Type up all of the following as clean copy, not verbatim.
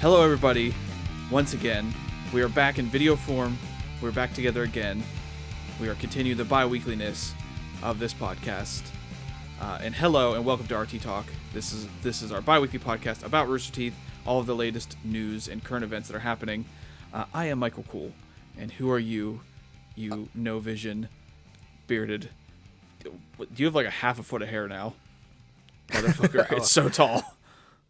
Hello, everybody. Once again, we are back in video form. We're back together again. We are continuing the bi-weekliness of this podcast. And hello, and welcome to RT Talk. This is our bi-weekly podcast about Rooster Teeth, all of the latest news and current events that are happening. I am Michael Cool, and who are you, you no-vision, bearded? Do you have like a half a foot of hair now? Motherfucker, it's so tall.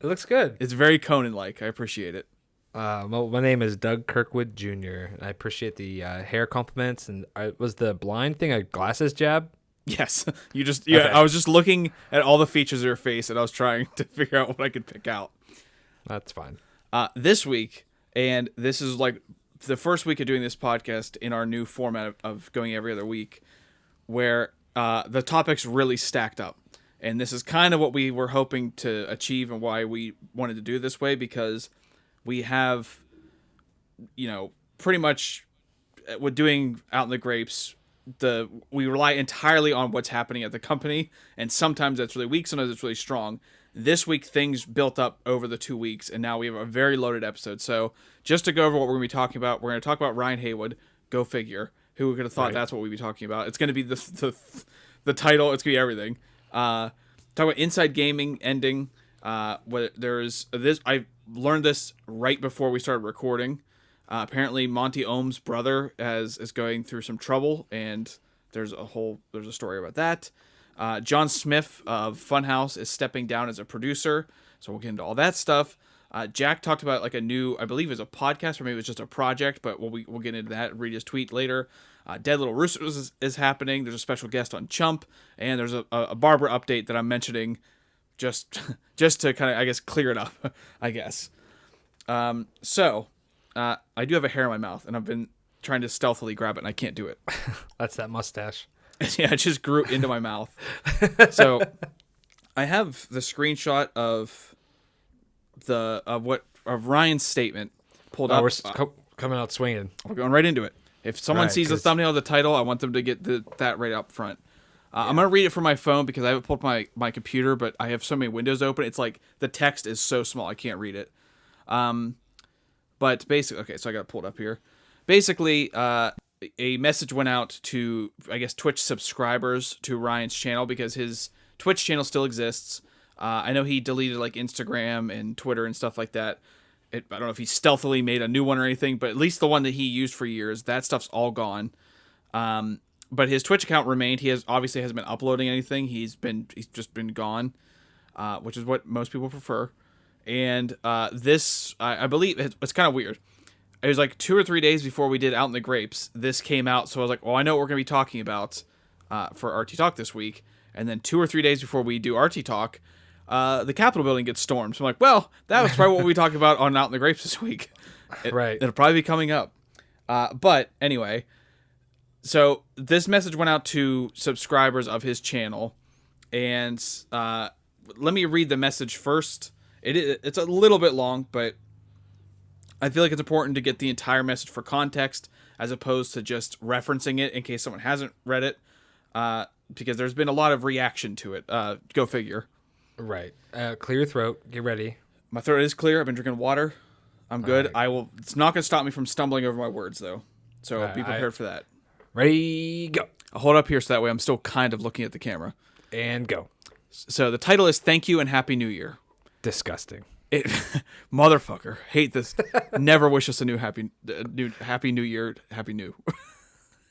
It looks good. It's very Conan-like. I appreciate it. Well, my name is Doug Kirkwood Jr. I appreciate the hair compliments. And was the blind thing a glasses jab? Yes. Okay. I was just looking at all the features of your face, and I was trying to figure out what I could pick out. That's fine. This week, and this is like the first week of doing this podcast in our new format of going every other week, where the topics really stacked up. And this is kind of what we were hoping to achieve and why we wanted to do it this way, because we have, pretty much with doing Out in the Grapes, we rely entirely on what's happening at the company, and sometimes that's really weak, sometimes it's really strong. This week, things built up over the 2 weeks, and now we have a very loaded episode. So just to go over what we're going to be talking about, we're going to talk about Ryan Haywood, go figure. Who would have thought that's what we'd be talking about? It's going to be the title. It's going to be everything. Talk about Inside Gaming ending. Where there's this, I learned this right before we started recording. Apparently, Monty Ohm's brother is going through some trouble, and there's a story about that. Jon Smiff of Funhaus is stepping down as a producer, so we'll get into all that stuff. Jack talked about like a new, I believe it was a podcast, or maybe it was just a project, but we'll get into that and read his tweet later. Dead Little Rooster is happening. There's a special guest on Chump, and there's a Barbara update that I'm mentioning just to kind of, I guess, clear it up, I guess. So I do have a hair in my mouth, and I've been trying to stealthily grab it, and I can't do it. That's that mustache. Yeah, it just grew into my mouth. So I have the screenshot of Ryan's statement pulled up. We're coming out swinging. We're going right into it. If someone sees the thumbnail of the title, I want them to get that right up front. I'm going to read it from my phone because I haven't pulled up my computer, but I have so many windows open. It's like the text is so small, I can't read it. But basically, okay, so I got it pulled up here. Basically, a message went out to, I guess, Twitch subscribers to Ryan's channel because his Twitch channel still exists. I know he deleted like Instagram and Twitter and stuff like that. I don't know if he stealthily made a new one or anything, but at least the one that he used for years, that stuff's all gone. But his Twitch account remained. He obviously hasn't been uploading anything. He's just been gone, which is what most people prefer. And this, I believe, it's kind of weird. It was like 2 or 3 days before we did Out in the Grapes. This came out, so I was like, well, I know what we're going to be talking about for RT Talk this week. And then 2 or 3 days before we do RT Talk, the Capitol building gets stormed. So I'm like, well, that was probably what we talked about on Out in the Grapes this week. Right. It'll probably be coming up. But anyway, so this message went out to subscribers of his channel. And let me read the message first. It's a little bit long, but I feel like it's important to get the entire message for context as opposed to just referencing it in case someone hasn't read it. Because there's been a lot of reaction to it. Go figure. Right. Clear your throat. Get ready. My throat is clear. I've been drinking water. I'm good. Right. It's not going to stop me from stumbling over my words, though. So be prepared for that. Ready, go. I'll hold up here so that way I'm still kind of looking at the camera. And go. So the title is Thank You and Happy New Year. Disgusting. Motherfucker. Hate this. Never wish us a happy new year. Happy new.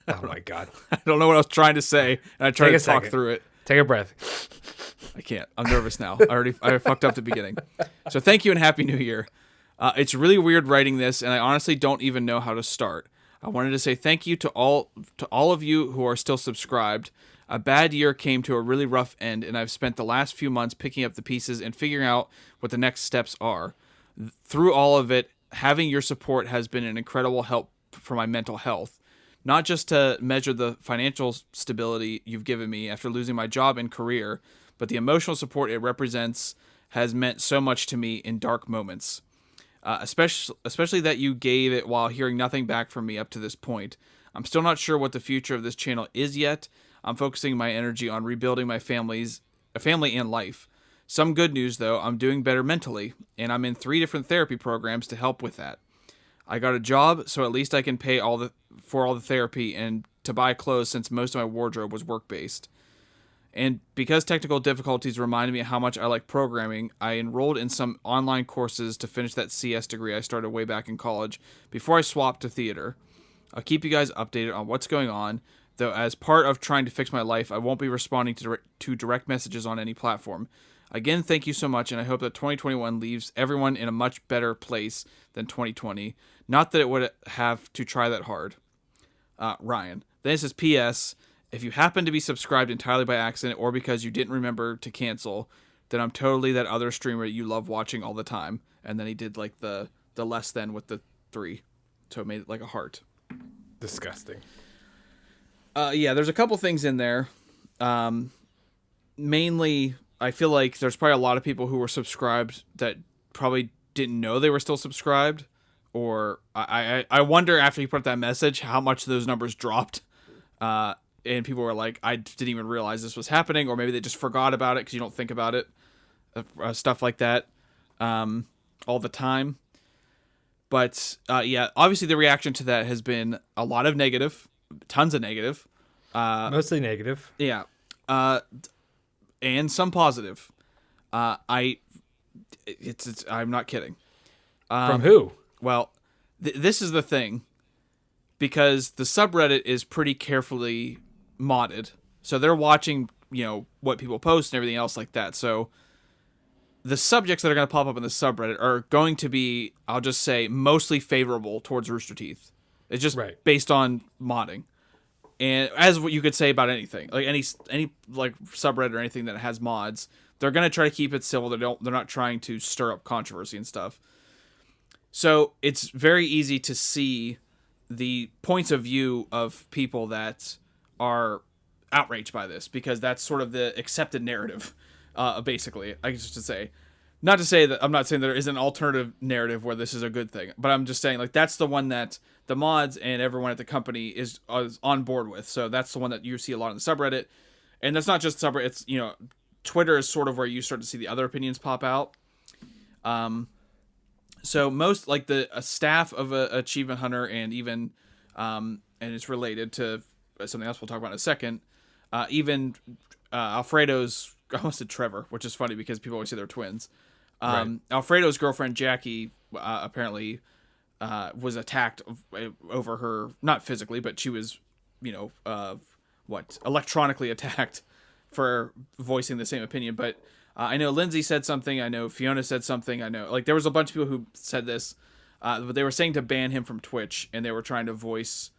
Oh, my God. I don't know what I was trying to say, and I tried to talk through it. Take a breath. I can't. I'm nervous now. I fucked up at the beginning. So thank you and Happy New Year. It's really weird writing this, and I honestly don't even know how to start. I wanted to say thank you to all of you who are still subscribed. A bad year came to a really rough end, and I've spent the last few months picking up the pieces and figuring out what the next steps are. Through all of it, having your support has been an incredible help for my mental health. Not just to measure the financial stability you've given me after losing my job and career, but the emotional support it represents has meant so much to me in dark moments. Especially that you gave it while hearing nothing back from me up to this point. I'm still not sure what the future of this channel is yet. I'm focusing my energy on rebuilding my family and life. Some good news, though. I'm doing better mentally, and I'm in 3 different therapy programs to help with that. I got a job, so at least I can pay for all the therapy and to buy clothes since most of my wardrobe was work-based. And because technical difficulties reminded me how much I like programming, I enrolled in some online courses to finish that CS degree I started way back in college before I swapped to theater. I'll keep you guys updated on what's going on, though as part of trying to fix my life, I won't be responding to direct messages on any platform. Again, thank you so much, and I hope that 2021 leaves everyone in a much better place than 2020. Not that it would have to try that hard. Ryan. Then it says, P.S. If you happen to be subscribed entirely by accident or because you didn't remember to cancel, then I'm totally that other streamer you love watching all the time. And then he did like the less than with the 3. So it made it like a heart. Disgusting. Yeah, there's a couple things in there. Mainly, I feel like there's probably a lot of people who were subscribed that probably didn't know they were still subscribed. Or I wonder after he put up that message how much those numbers dropped. And people were like, I didn't even realize this was happening. Or maybe they just forgot about it because you don't think about it. Stuff like that all the time. But yeah, obviously the reaction to that has been a lot of negative. Tons of negative. Mostly negative. Yeah. And some positive. I'm not kidding. From who? Well, this is the thing, because the subreddit is pretty carefully modded, so they're watching, what people post and everything else like that. So the subjects that are going to pop up in the subreddit are going to be, I'll just say, mostly favorable towards Rooster Teeth. It's just based on modding, and as what you could say about anything, like any like subreddit or anything that has mods, they're going to try to keep it civil. They're not trying to stir up controversy and stuff. So it's very easy to see the points of view of people that are outraged by this, because that's sort of the accepted narrative, basically. I guess to say, not to say that I'm not saying there is an alternative narrative where this is a good thing, but I'm just saying like that's the one that the mods and everyone at the company is on board with. So that's the one that you see a lot in the subreddit, and that's not just subreddit. It's Twitter is sort of where you start to see the other opinions pop out. So most like the staff of Achievement Hunter, and even and it's related to something else we'll talk about in a second. Even Alfredo's, I almost said Trevor, which is funny because people always say they're twins. Alfredo's girlfriend Jackie apparently was attacked over her, not physically, but she was electronically attacked for voicing the same opinion. But I know Lindsay said something. I know Fiona said something. I know there was a bunch of people who said this, but they were saying to ban him from Twitch, and they were trying to voice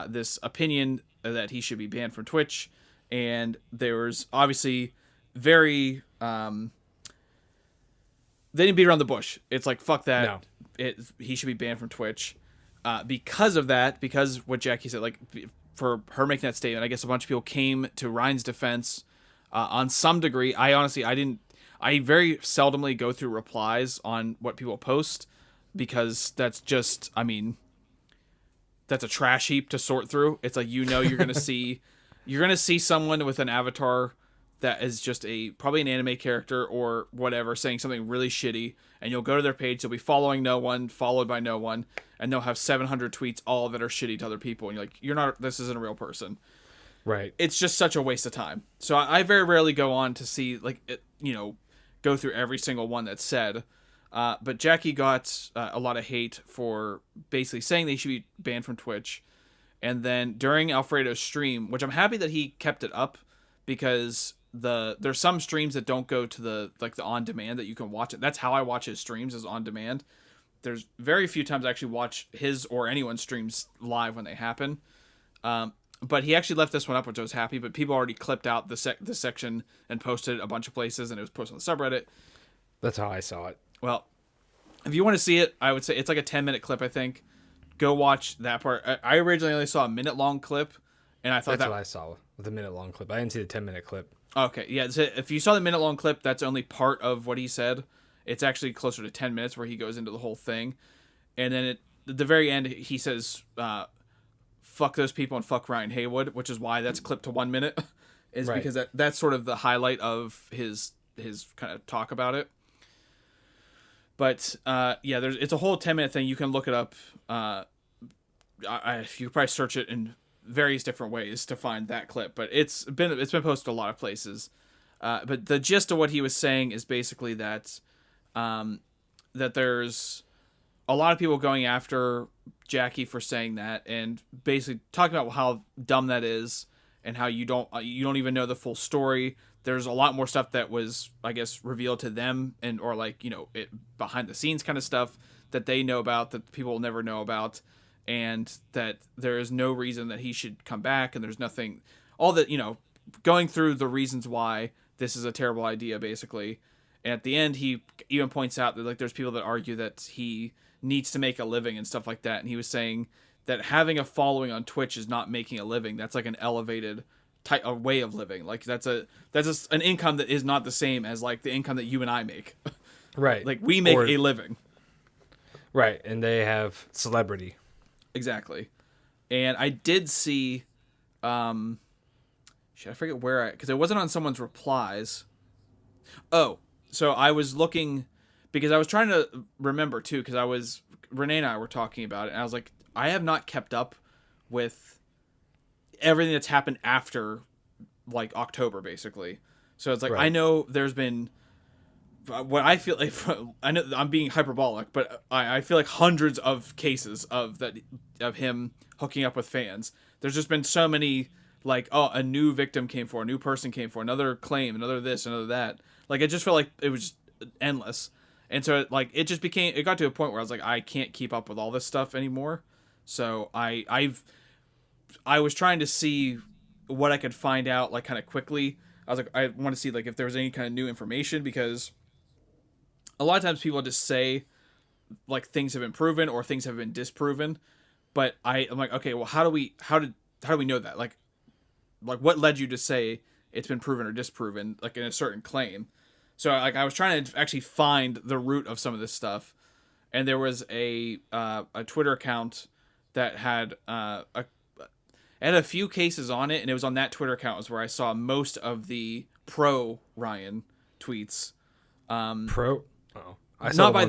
this opinion that he should be banned from Twitch. And there was obviously very they didn't beat around the bush. It's like, fuck that. No. He should be banned from Twitch because of that. Because what Jackie said, like for her making that statement, I guess a bunch of people came to Ryan's defense. On some degree. I very seldomly go through replies on what people post, because that's just, that's a trash heap to sort through. It's like, you're going to see someone with an avatar that is just probably an anime character or whatever, saying something really shitty, and you'll go to their page, they'll be following no one, followed by no one, and they'll have 700 tweets all that are shitty to other people, and you're like, this isn't a real person. Right. It's just such a waste of time. So I very rarely go on to see, go through every single one that's said. But Jackie got a lot of hate for basically saying they should be banned from Twitch. And then during Alfredo's stream, which I'm happy that he kept it up, because there's some streams that don't go to the on demand that you can watch it. That's how I watch his streams, is on demand. There's very few times I actually watch his or anyone's streams live when they happen. But he actually left this one up, which I was happy. But people already clipped out the section and posted it a bunch of places, and it was posted on the subreddit. That's how I saw it. Well, if you want to see it, I would say it's like a 10-minute clip, I think. Go watch that part. I originally only saw a minute-long clip, and I thought that's what I saw with the minute-long clip. I didn't see the 10-minute clip. Okay, yeah. So if you saw the minute-long clip, that's only part of what he said. It's actually closer to 10 minutes where he goes into the whole thing. And then at the very end, he says... fuck those people and fuck Ryan Haywood, which is why that's clipped to 1 minute, is right. Because that's sort of the highlight of his his kind of talk about it. But yeah, it's a whole 10-minute thing. You can look it up. You probably search it in various different ways to find that clip, but it's been posted a lot of places. But the gist of what he was saying is basically that that there's a lot of people going after Jackie for saying that, and basically talking about how dumb that is, and how you don't even know the full story. There's a lot more stuff that was, I guess, revealed to them, and or like, it behind the scenes kind of stuff that they know about that people will never know about, and that there is no reason that he should come back, and there's nothing, all that, going through the reasons why this is a terrible idea, basically. And at the end, he even points out that like there's people that argue that he needs to make a living and stuff like that, and he was saying that having a following on Twitch is not making a living. That's like an elevated a way of living. Like that's an income that is not the same as like the income that you and I make. Right. Like we make a living. Right, and they have celebrity. Exactly. And I did see I forget where because it wasn't on someone's replies. Oh, so I was looking because I was trying to remember too, because Renee and I were talking about it, and I was like, I have not kept up with everything that's happened after like October, basically. So it's like, right. I know there's been what I feel like, I know I'm being hyperbolic, but I feel like hundreds of cases of him hooking up with fans. There's just been so many, like, oh, a new victim came forward, a new person came forward, another claim, another this, another that. Like, it just felt like it was just endless. And so, like, it got to a point where I was like, I can't keep up with all this stuff anymore. So I was trying to see what I could find out, like, kind of quickly. I was like, I want to see, like, if there was any kind of new information, because a lot of times people just say, like, things have been proven or things have been disproven. But I'm like, okay, well, how do we know that? Like, what led you to say it's been proven or disproven, like, in a certain claim? So, like, I was trying to actually find the root of some of this stuff, and there was a Twitter account that had a few cases on it, and it was on that Twitter account was where I saw most of the pro Ryan tweets. Oh, not by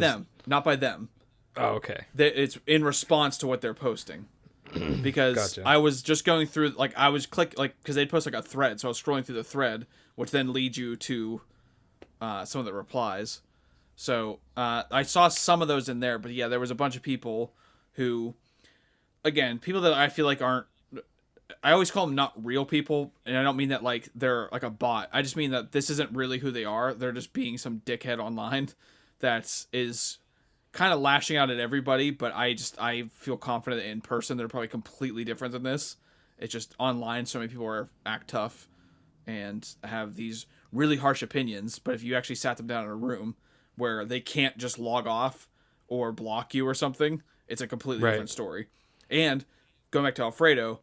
them. Oh, okay. It's in response to what they're posting. Because gotcha. I was just going through, like, I was because they'd post like a thread, so I was scrolling through the thread, which then leads you to some of the replies. So I saw some of those in there, but yeah, there was a bunch of people who, again, people that I feel like aren't, I always call them not real people, and I don't mean that like they're like a bot. I just mean that this isn't really who they are. They're just being some dickhead online that is kind of lashing out at everybody, but I feel confident that in person they're probably completely different than this. It's just online, so many people act tough and have these really harsh opinions, but if you actually sat them down in a room where they can't just log off or block you or something, it's a completely different story. And going back to Alfredo,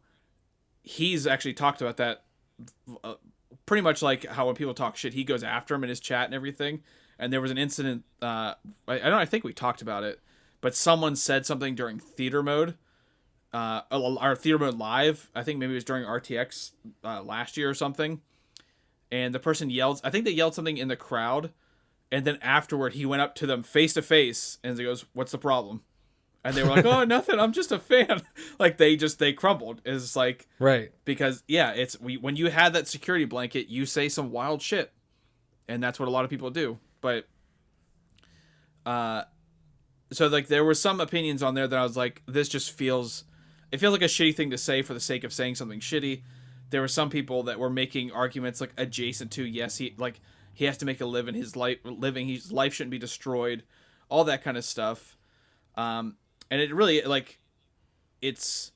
he's actually talked about that pretty much like how when people talk shit, he goes after him in his chat and everything. And there was an incident, I think we talked about it, but someone said something during theater mode, our theater mode live. I think maybe it was during RTX last year or something. And the person yelled, I think they yelled something in the crowd. And then afterward, he went up to them face to face and he goes, "What's the problem?" And they were like, "Oh, nothing. I'm just a fan." Like they crumbled. It's like, right. Because yeah, when you had that security blanket, you say some wild shit. And that's what a lot of people do. But, so like there were some opinions on there that I was like, this just feels like a shitty thing to say for the sake of saying something shitty. There were some people that were making arguments like adjacent to, yes, he has to make a living, his life shouldn't be destroyed, all that kind of stuff. And it really, like, it's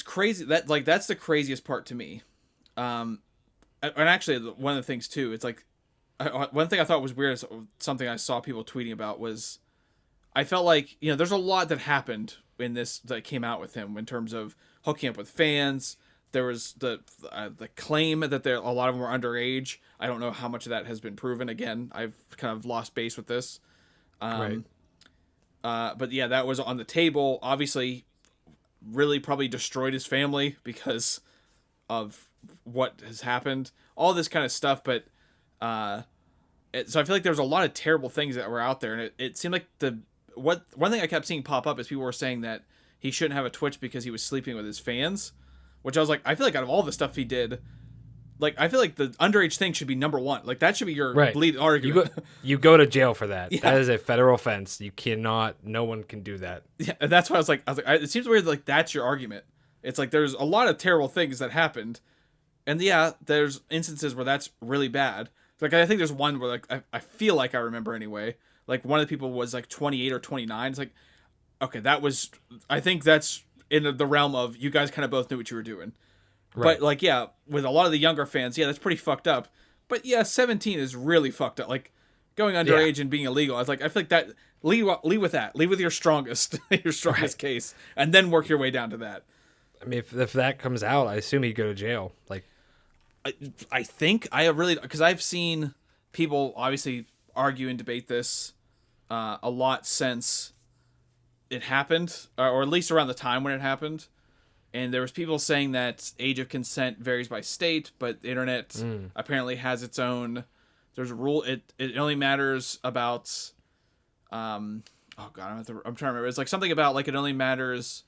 crazy that, like, that's the craziest part to me. And actually one of the things too, it's like, one thing I thought was weird is something I saw people tweeting about was, I felt like, there's a lot that happened in this that came out with him in terms of hooking up with fans. There was the claim that a lot of them were underage. I don't know how much of that has been proven. Again, I've kind of lost base with this. Right. But yeah, that was on the table. Obviously, really probably destroyed his family because of what has happened, all this kind of stuff. But so I feel like there was a lot of terrible things that were out there, and it seemed like one thing I kept seeing pop up is people were saying that he shouldn't have a Twitch because he was sleeping with his fans, which I was like, I feel like out of all the stuff he did, like, I feel like the underage thing should be number one. Like, that should be your lead argument. You go to jail for that. Yeah. That is a federal offense. You cannot. No one can do that. Yeah, and that's why I was like, it seems weird. Like, that's your argument. It's like there's a lot of terrible things that happened, and yeah, there's instances where that's really bad. Like, I think there's one where, like, I feel like I remember anyway. Like, one of the people was like 28 or 29. It's like, okay, I think that's in the realm of you guys kind of both knew what you were doing. Right. But, like, yeah, with a lot of the younger fans, yeah, that's pretty fucked up. But, yeah, 17 is really fucked up. Like, going underage and being illegal, I was like, I feel like that, lead with that. Lead with your strongest case, and then work your way down to that. I mean, if that comes out, I assume he'd go to jail. Like, I think because I've seen people obviously argue and debate this a lot since it happened, or at least around the time when it happened. And there was people saying that age of consent varies by state, but the internet apparently has its own. There's a rule. It only matters about. Oh God, I'm trying to remember. It's like something about like it only matters.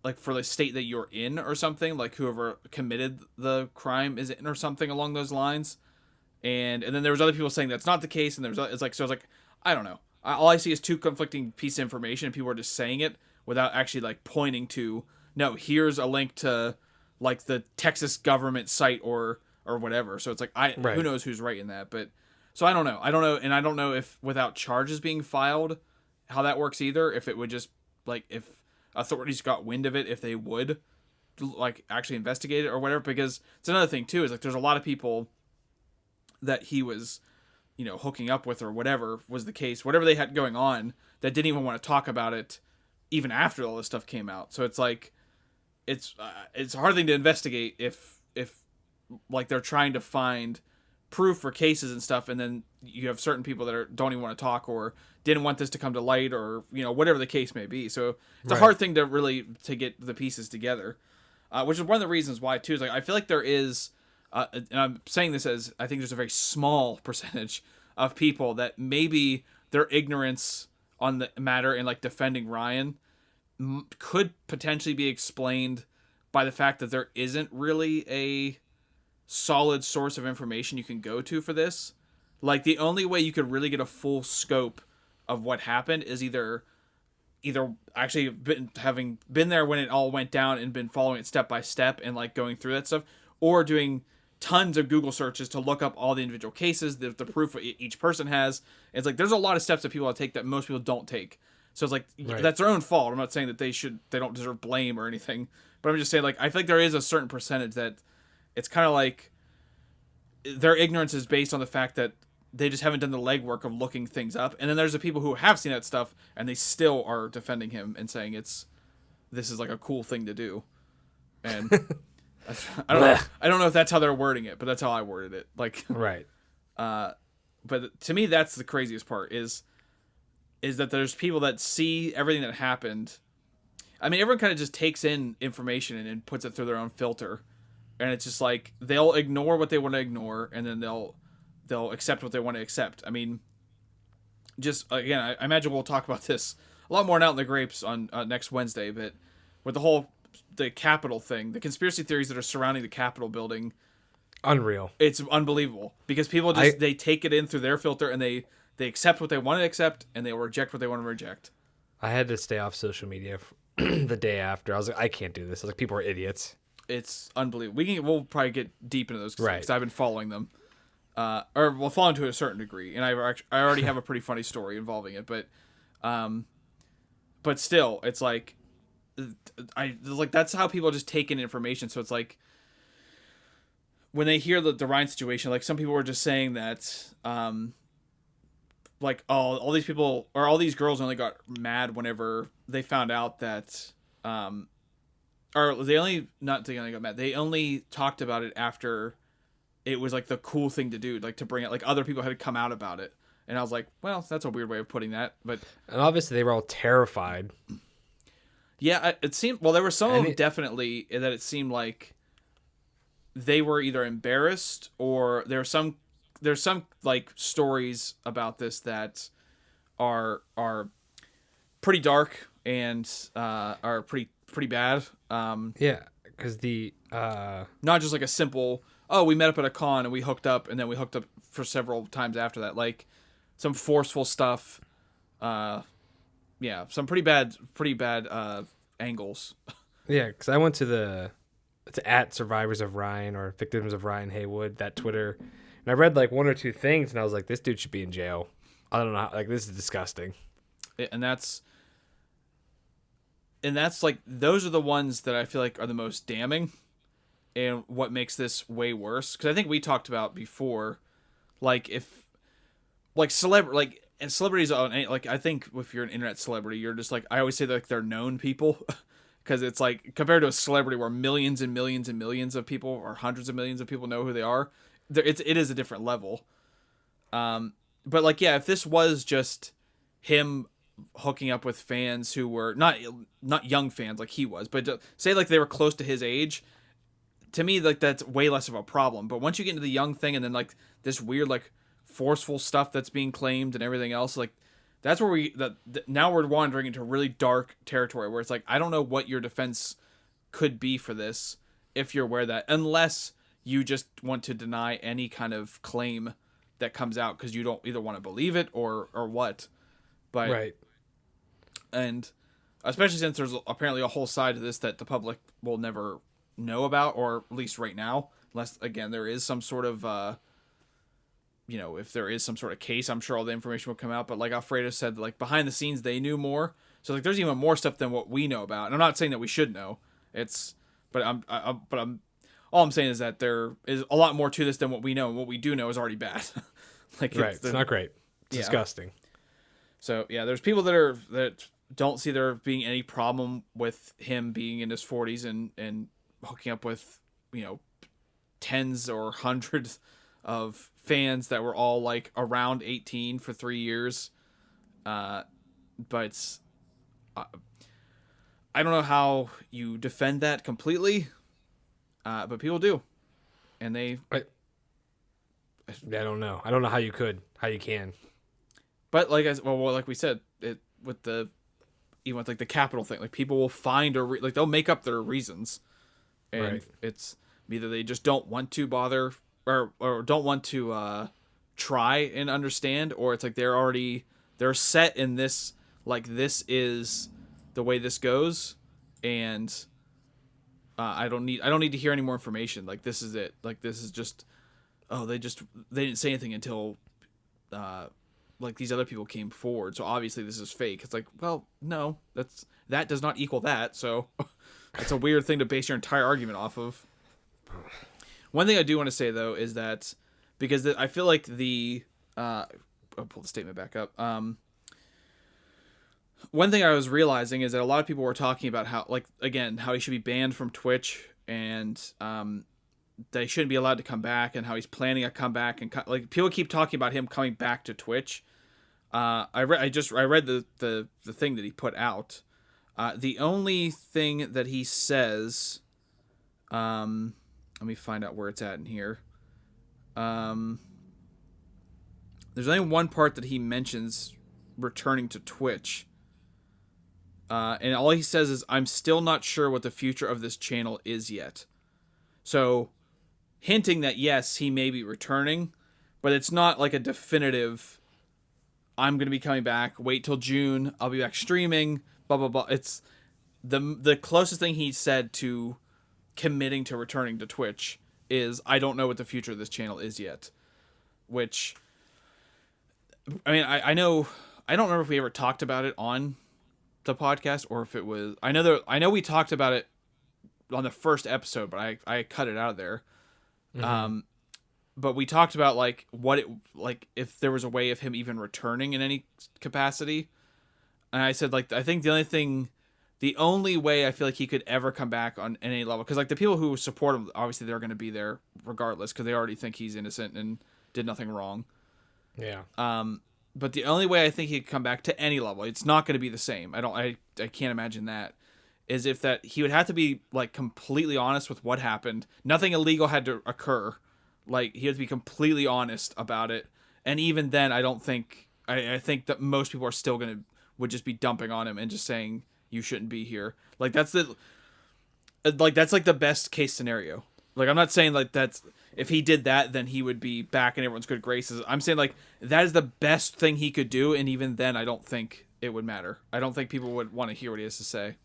Like for the state that you're in, or something. Like whoever committed the crime is in, or something along those lines. And then there was other people saying that's not the case, and it's like so. I was like, I don't know. All I see is two conflicting pieces of information, and people are just saying it without actually like pointing to. No, here's a link to like the Texas government site or whatever. So it's like who knows who's right in that. But so I don't know, and I don't know if without charges being filed, how that works either. If it would just like if authorities got wind of it, if they would like actually investigate it or whatever. Because it's another thing too is like there's a lot of people that he was, hooking up with or whatever was the case, whatever they had going on, that didn't even want to talk about it even after all this stuff came out. So it's like. It's a hard thing to investigate if like they're trying to find proof for cases and stuff, and then you have certain people that don't even want to talk or didn't want this to come to light or whatever the case may be. So it's a hard thing to get the pieces together, which is one of the reasons why too is like I feel like there is, and I'm saying this as I think there's a very small percentage of people that maybe their ignorance on the matter and like defending Ryan could potentially be explained by the fact that there isn't really a solid source of information you can go to for this. Like the only way you could really get a full scope of what happened is either actually having been there when it all went down and been following it step by step and like going through that stuff, or doing tons of Google searches to look up all the individual cases, the proof each person has. It's like there's a lot of steps that people take that most people don't take. So it's like, that's their own fault. I'm not saying that they don't deserve blame or anything, but I'm just saying like, I feel like there is a certain percentage that it's kind of like their ignorance is based on the fact that they just haven't done the legwork of looking things up. And then there's the people who have seen that stuff and they still are defending him and saying this is like a cool thing to do. And I don't know if that's how they're wording it, but that's how I worded it. Like, right. But to me, that's the craziest part is that there's people that see everything that happened. I mean, everyone kind of just takes in information and puts it through their own filter. And it's just like, they'll ignore what they want to ignore, and then they'll accept what they want to accept. I mean, just, again, I imagine we'll talk about this a lot more out in the grapes on next Wednesday, but with the Capitol thing, the conspiracy theories that are surrounding the Capitol building. Unreal. It's unbelievable. Because people just, they take it in through their filter, and they accept what they want to accept, and they will reject what they want to reject. I had to stay off social media the day after. I was like, I can't do this. I was like, people are idiots. It's unbelievable. We'll probably get deep into those because I've been following them, or we'll follow to a certain degree, and I already have a pretty funny story involving it. But still, it's like that's how people just take in information. So it's like when they hear the Ryan situation, like some people were just saying that. Like all these people or all these girls only got mad whenever they found out that, or they only got mad. They only talked about it after it was like the cool thing to do, like to bring it, like other people had come out about it. And I was like, well, that's a weird way of putting that, but. And obviously they were all terrified. Yeah, it seemed, well, there were some of them definitely that it seemed like they were either embarrassed or there's some like stories about this that are pretty dark and are pretty bad. Yeah, because not just like a simple, oh, we met up at a con and we hooked up and then we hooked up for several times after that. Like some forceful stuff. Yeah, some pretty bad angles. Yeah, because I went to at Survivors of Ryan or Victims of Ryan Haywood, that Twitter, and I read like one or two things, and I was like, this dude should be in jail. I don't know how, like, this is disgusting. And that's like, those are the ones that I feel like are the most damning, and what makes this way worse. Because I think we talked about before, like if like celebrities on any, like, I think if you're an internet celebrity, you're just like, I always say that, like, they're known people. Because it's like, compared to a celebrity where millions and millions and millions of people or hundreds of millions of people know who they are, it is a different level. But like, yeah, if this was just him hooking up with fans who were not young fans like he was, but say like they were close to his age, to me, like, that's way less of a problem. But once you get into the young thing and then like this weird like forceful stuff that's being claimed and everything else, like, that's where now we're wandering into really dark territory where it's like, I don't know what your defense could be for this if you're aware of that, unless you just want to deny any kind of claim that comes out because you don't either want to believe it or what. But right. And especially since there's apparently a whole side to this that the public will never know about, or at least right now, unless, again, there is some sort of if there is some sort of case, I'm sure all the information will come out. But like Alfredo said, like, behind the scenes, they knew more. So like, there's even more stuff than what we know about. And I'm not saying that we should know. But all I'm saying is that there is a lot more to this than what we know, and what we do know is already bad. Like, right, it's not great. It's disgusting. So yeah, there's people that don't see there being any problem with him being in his 40s and hooking up with tens or hundreds of fans that were all like around 18 for 3 years. But I don't know how you defend that completely. But people do. And I don't know. I don't know how you can. But like we said, even with like the capital thing, like, people will find like they'll make up their reasons. And right. It's either they just don't want to bother or don't want to try and understand, or it's like they're set in this, like, this is the way this goes, and I don't need to hear any more information. Like, this is it. Like, this is just, they didn't say anything until like these other people came forward, so obviously this is fake. It's like, well, no, that does not equal that. So it's a weird thing to base your entire argument off of. One thing I do want to say, though, is that because I feel like I'll pull the statement back up. One thing I was realizing is that a lot of people were talking about how he should be banned from Twitch, and they shouldn't be allowed to come back, and how he's planning a comeback, and like, people keep talking about him coming back to Twitch. I read the thing that he put out. The only thing that he says, let me find out where it's at in here. There's only one part that he mentions returning to Twitch. And all he says is, I'm still not sure what the future of this channel is yet. So, hinting that, yes, he may be returning, but it's not like a definitive, I'm going to be coming back, wait till June, I'll be back streaming, blah, blah, blah. It's the closest thing he said to committing to returning to Twitch is, I don't know what the future of this channel is yet. Which, I mean, I know, I don't remember if we ever talked about it on the podcast, or if it was, I know we talked about it on the first episode, but I cut it out of there. Mm-hmm. But we talked about like if there was a way of him even returning in any capacity. And I said, like, I think the only way I feel like he could ever come back on any level, because like the people who support him, obviously they're going to be there regardless, because they already think he's innocent and did nothing wrong. Yeah. But the only way I think he could come back to any level, it's not going to be the same. I can't imagine that, is if that he would have to be like completely honest with what happened. Nothing illegal had to occur. Like he had to be completely honest about it. And even then, I don't think I think that most people are still would just be dumping on him and just saying you shouldn't be here. Like that's like the best case scenario. Like I'm not saying like that's if he did that, then he would be back in everyone's good graces. I'm saying like that is the best thing he could do, and even then, I don't think it would matter. I don't think people would want to hear what he has to say.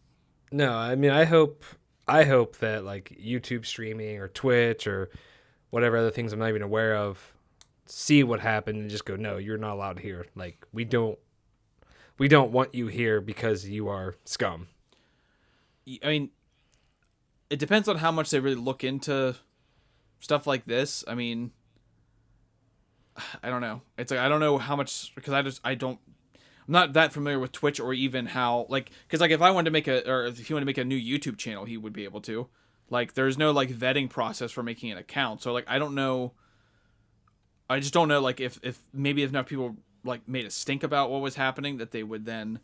No, I mean, I hope that like YouTube streaming or Twitch or whatever other things I'm not even aware of see what happened and just go, no, you're not allowed here. Like we don't want you here because you are scum. I mean, it depends on how much they really look into stuff like this. I mean, I don't know. It's like I don't know how much because I'm not that familiar with Twitch or even how like because like if I wanted to make if he wanted to make a new YouTube channel, he would be able to. Like there's no like vetting process for making an account, so like I don't know. I just don't know like if maybe enough people like made a stink about what was happening that they would then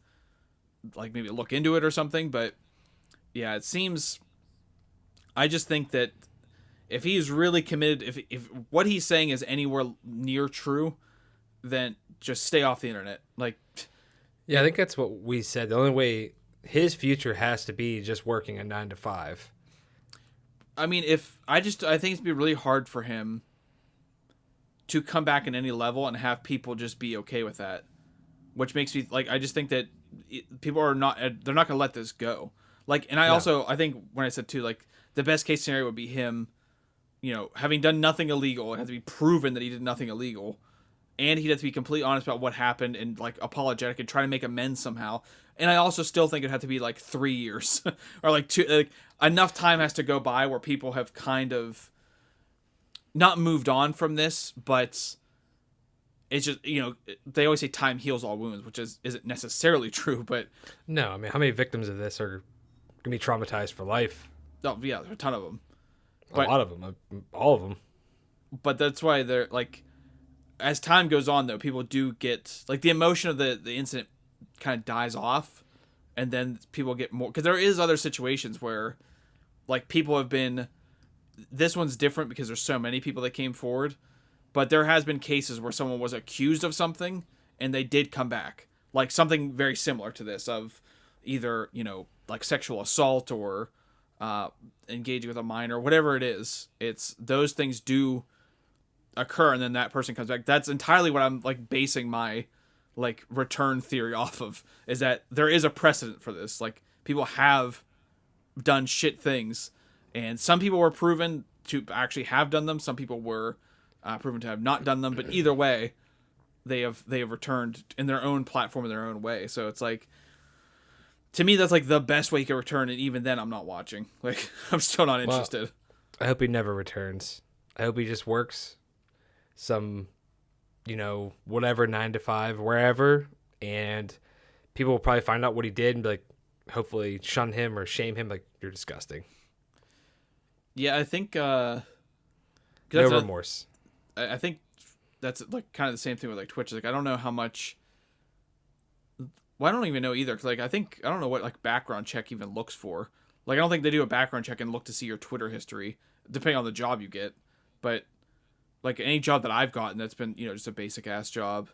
like maybe look into it or something. But yeah, it seems. I just think that if he's really committed, if what he's saying is anywhere near true, then just stay off the internet. Like, yeah, I think that's what we said. The only way his future has to be just working a 9 to 5. I mean, I think it'd be really hard for him to come back in any level and have people just be okay with that, which makes me like, I just think that people they're not going to let this go. Like, and I think when I said too, like the best case scenario would be him, having done nothing illegal. It had to be proven that he did nothing illegal. And he'd have to be completely honest about what happened and like apologetic and try to make amends somehow. And I also still think it'd have to be like 3 years or like enough time has to go by where people have kind of not moved on from this, but it's just, they always say time heals all wounds, which isn't necessarily true, but no, I mean, how many victims of this are going to be traumatized for life? Oh yeah, there's a ton of them. A lot of them, all of them. But that's why they're like, as time goes on, though, people do get like the emotion of the incident kind of dies off, and then people get more because there is other situations where, like, people have been. This one's different because there's so many people that came forward, but there has been cases where someone was accused of something and they did come back, like something very similar to this of either like sexual assault or engaging with a minor, whatever it is. It's those things do occur and then that person comes back. That's entirely what I'm like basing my like return theory off of, is that there is a precedent for this. Like people have done shit things and some people were proven to actually have done them. Some people were proven to have not done them, but either way they have returned in their own platform in their own way. So it's like, to me, that's like the best way you can return. And even then I'm not watching. Like I'm still not interested. Well, I hope he never returns. I hope he just works some, whatever 9 to 5, wherever. And people will probably find out what he did and be like, hopefully shun him or shame him. Like, you're disgusting. Yeah, I think, no remorse. I think that's like kind of the same thing with like Twitch. Like, I don't know how much, well, I don't even know either. Cause like, I don't know what like background check even looks for. Like, I don't think they do a background check and look to see your Twitter history, depending on the job you get. But like any job that I've gotten that's been, just a basic ass job,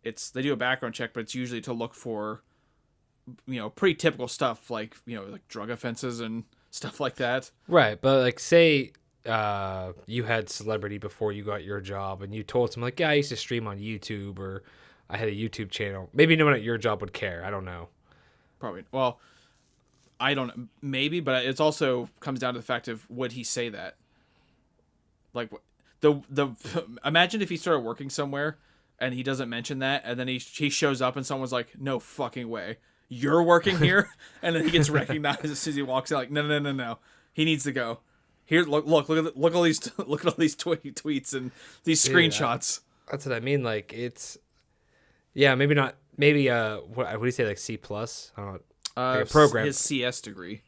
they do a background check, but it's usually to look for, pretty typical stuff like, like drug offenses and stuff like that. Right. But like, say, you had celebrity before you got your job and you told someone like, yeah, I used to stream on YouTube or I had a YouTube channel. Maybe no one at your job would care. I don't know. Probably. Well, I don't, maybe, but it's also comes down to the fact of, would he say that? Like imagine if he started working somewhere and he doesn't mention that, and then he shows up and someone's like, no fucking way, you're working here? And then he gets recognized as soon as he walks out. Like, no, he needs to go. Here, look at all these tweets and these screenshots. That's what I mean. Like, it's, yeah, maybe not. Maybe what do you say? Like C+? I don't know. Like a program. His CS degree.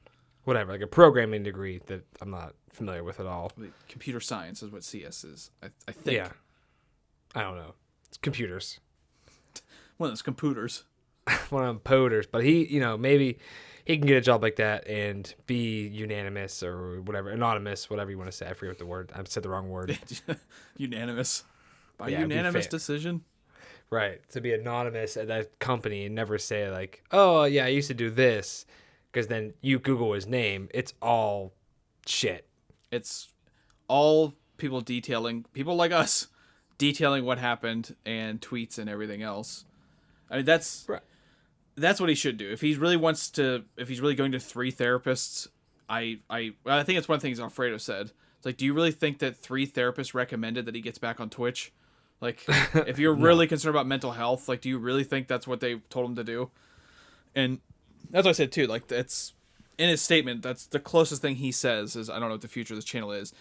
Whatever, like a programming degree that I'm not familiar with at all. Computer science is what CS is. I think. Yeah. I don't know. It's computers. One of those computers. One of them poders. But he, maybe he can get a job like that and be unanimous or whatever, anonymous, whatever you want to say. I forget what the word. I said the wrong word. Unanimous. By unanimous decision. Right. To be anonymous at that company and never say like, oh yeah, I used to do this. Because then you Google his name, it's all shit. It's all people like us, detailing what happened and tweets and everything else. I mean, that's what he should do. If he's really going to 3 therapists, I think it's one of the things Alfredo said. It's like, do you really think that 3 therapists recommended that he gets back on Twitch? Like, if you're really concerned about mental health, like, do you really think that's what they told him to do? And that's what I said too. Like, that's in his statement. That's the closest thing he says is, I don't know what the future of this channel is.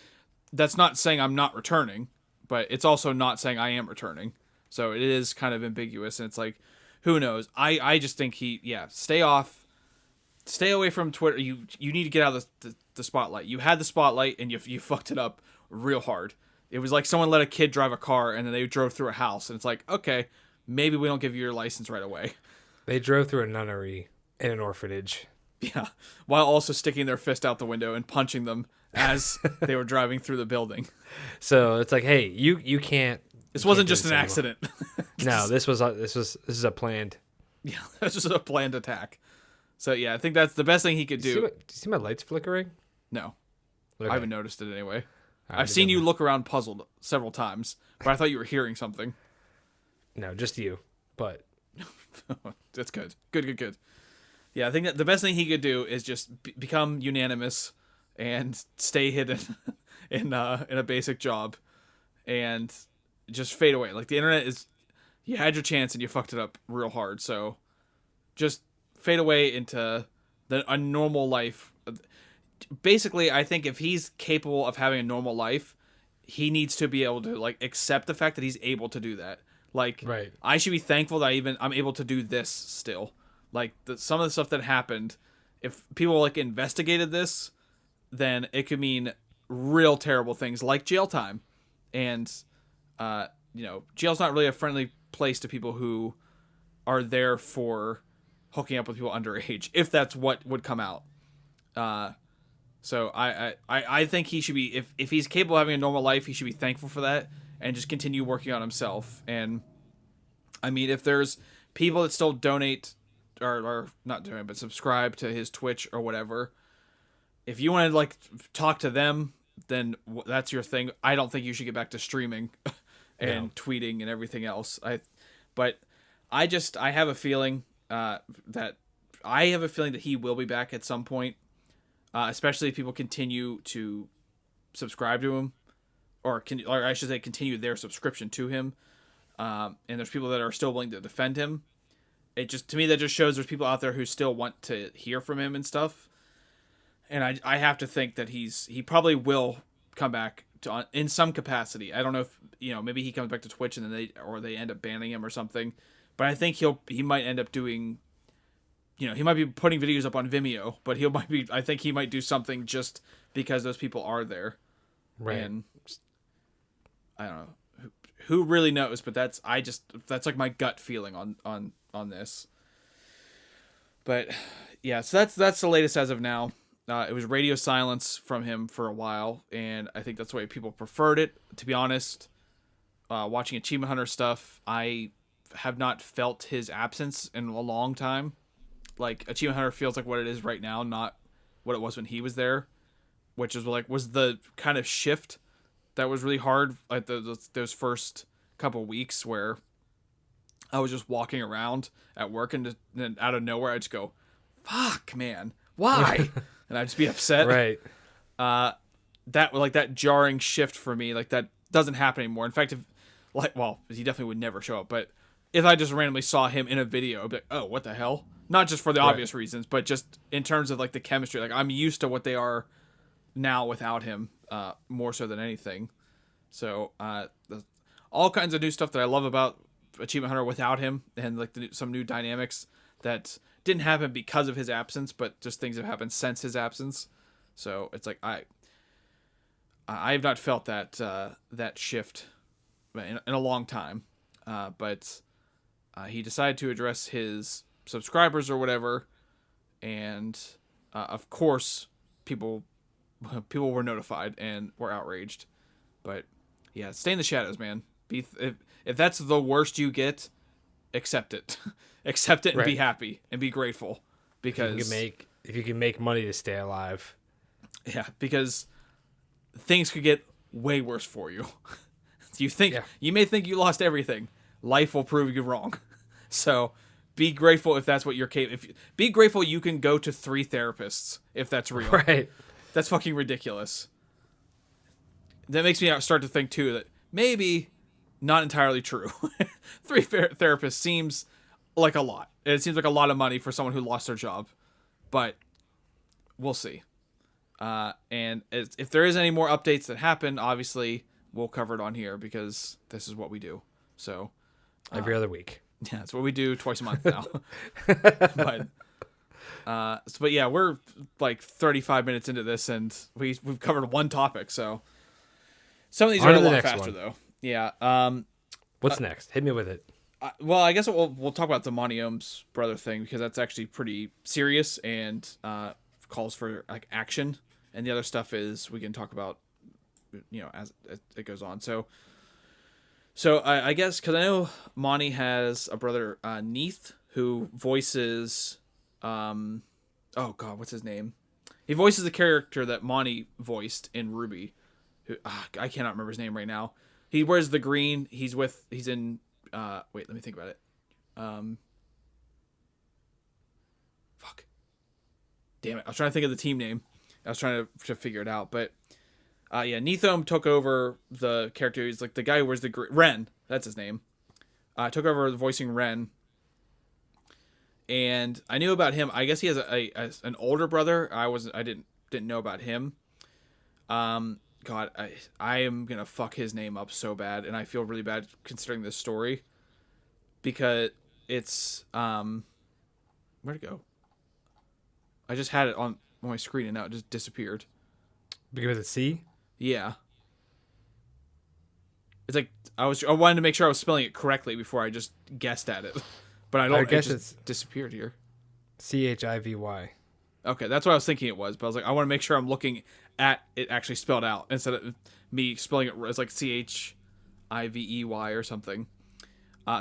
That's not saying I'm not returning, but it's also not saying I am returning. So it is kind of ambiguous, and it's like, who knows? I just think stay away from Twitter. You need to get out of the spotlight. You had the spotlight and you fucked it up real hard. It was like someone let a kid drive a car and then they drove through a house, and it's like, okay, maybe we don't give you your license right away. They drove through a nunnery in an orphanage. Yeah, while also sticking their fist out the window and punching them as they were driving through the building. So it's like, hey, you can't. This wasn't just an accident. No, this is a planned. Yeah, that's just a planned attack. So yeah, I think that's the best thing he could do. Do you see my lights flickering? No, Okay. I haven't noticed it anyway. I've seen you look around puzzled several times, but I thought you were hearing something. No, just you. But that's good. Good. Yeah, I think that the best thing he could do is just become unanimous and stay hidden in a basic job and just fade away. Like, the internet is, you had your chance and you fucked it up real hard. So just fade away into a normal life. Basically, I think if he's capable of having a normal life, he needs to be able to, like, accept the fact that he's able to do that. Like, right. I should be thankful that I'm able to do this still. Like, some of the stuff that happened, if people, like, investigated this, then it could mean real terrible things like jail time. And, jail's not really a friendly place to people who are there for hooking up with people underage, if that's what would come out. So I think he should be, if he's capable of having a normal life, he should be thankful for that and just continue working on himself. And I mean, if there's people that still donate or not donate, but subscribe to his Twitch or whatever, if you want to, like, talk to them, then that's your thing. I don't think you should get back to streaming and tweeting and everything else. I have a feeling that he will be back at some point. Especially if people continue to subscribe to him, or I should say continue their subscription to him, and there's people that are still willing to defend him. To me, that just shows there's people out there who still want to hear from him and stuff. And I have to think that he probably will come back in some capacity. I don't know if, maybe he comes back to Twitch and then they end up banning him or something. But I think he might end up doing. He might be putting videos up on Vimeo, but I think he might do something just because those people are there. Right. And I don't know who really knows, but that's like my gut feeling on this. But yeah, so that's the latest as of now. It was radio silence from him for a while, and I think that's the way people preferred it, to be honest. Watching Achievement Hunter stuff, I have not felt his absence in a long time. Like, Achievement Hunter feels like what it is right now, not what it was when he was there, which is was the kind of shift that was really hard, like those first couple weeks where I was just walking around at work and then out of nowhere I just go, "Fuck, man, why?" And I'd just be upset. Right. That jarring shift for me, like, that doesn't happen anymore. In fact, he definitely would never show up, but if I just randomly saw him in a video, I'd be like, "Oh, what the hell?" Not just for the obvious reasons, but just in terms of, like, the chemistry. Like, I'm used to what they are now without him, more so than anything. So, all kinds of new stuff that I love about Achievement Hunter without him, and, like, some new dynamics that didn't happen because of his absence, but just things that have happened since his absence. So it's like I have not felt that shift in a long time, but he decided to address his subscribers or whatever, and of course, people were notified and were outraged. But yeah, stay in the shadows, man. If that's the worst you get, accept it, accept it, and be happy and be grateful, because if you can make money to stay alive. Yeah, because things could get way worse for you. You may think you lost everything. Life will prove you wrong. So be grateful if that's what you're capable. Be grateful you can go to 3 therapists if that's real. Right. That's fucking ridiculous. That makes me start to think too that maybe not entirely true. 3 therapists seems like a lot. It seems like a lot of money for someone who lost their job, but we'll see. And if there is any more updates that happen, obviously we'll cover it on here because this is what we do. So every other week. Yeah, it's what we do twice a month now. But yeah, we're like 35 minutes into this and we've covered one topic. So some of these are a lot faster though. Yeah. What's next? Hit me with it. Well, I guess we'll talk about the Monty Ohm's brother thing because that's actually pretty serious and calls for like action. And the other stuff is we can talk about, as it goes on. So I guess because I know Monty has a brother, Neith, who voices, oh God, what's his name? He voices the character that Monty voiced in RWBY. Who I cannot remember his name right now. He wears the green. He's in. Wait, let me think about it. Fuck. Damn it! I was trying to think of the team name. I was trying to figure it out, but Neith Ohm took over the character. He's like the guy who wears the Ren. That's his name. Took over voicing Ren, and I knew about him. I guess he has an older brother. I didn't know about him. God, I am gonna fuck his name up so bad, and I feel really bad considering this story because it's where'd it go? I just had it on my screen and now it just disappeared. Begin with a C? Yeah. It's like I wanted to make sure I was spelling it correctly before I just guessed at it, but I guess it's disappeared here. Chivy. Okay, that's what I was thinking it was, but I was like, I want to make sure I'm looking at it actually spelled out instead of me spelling it as like Chivey or something.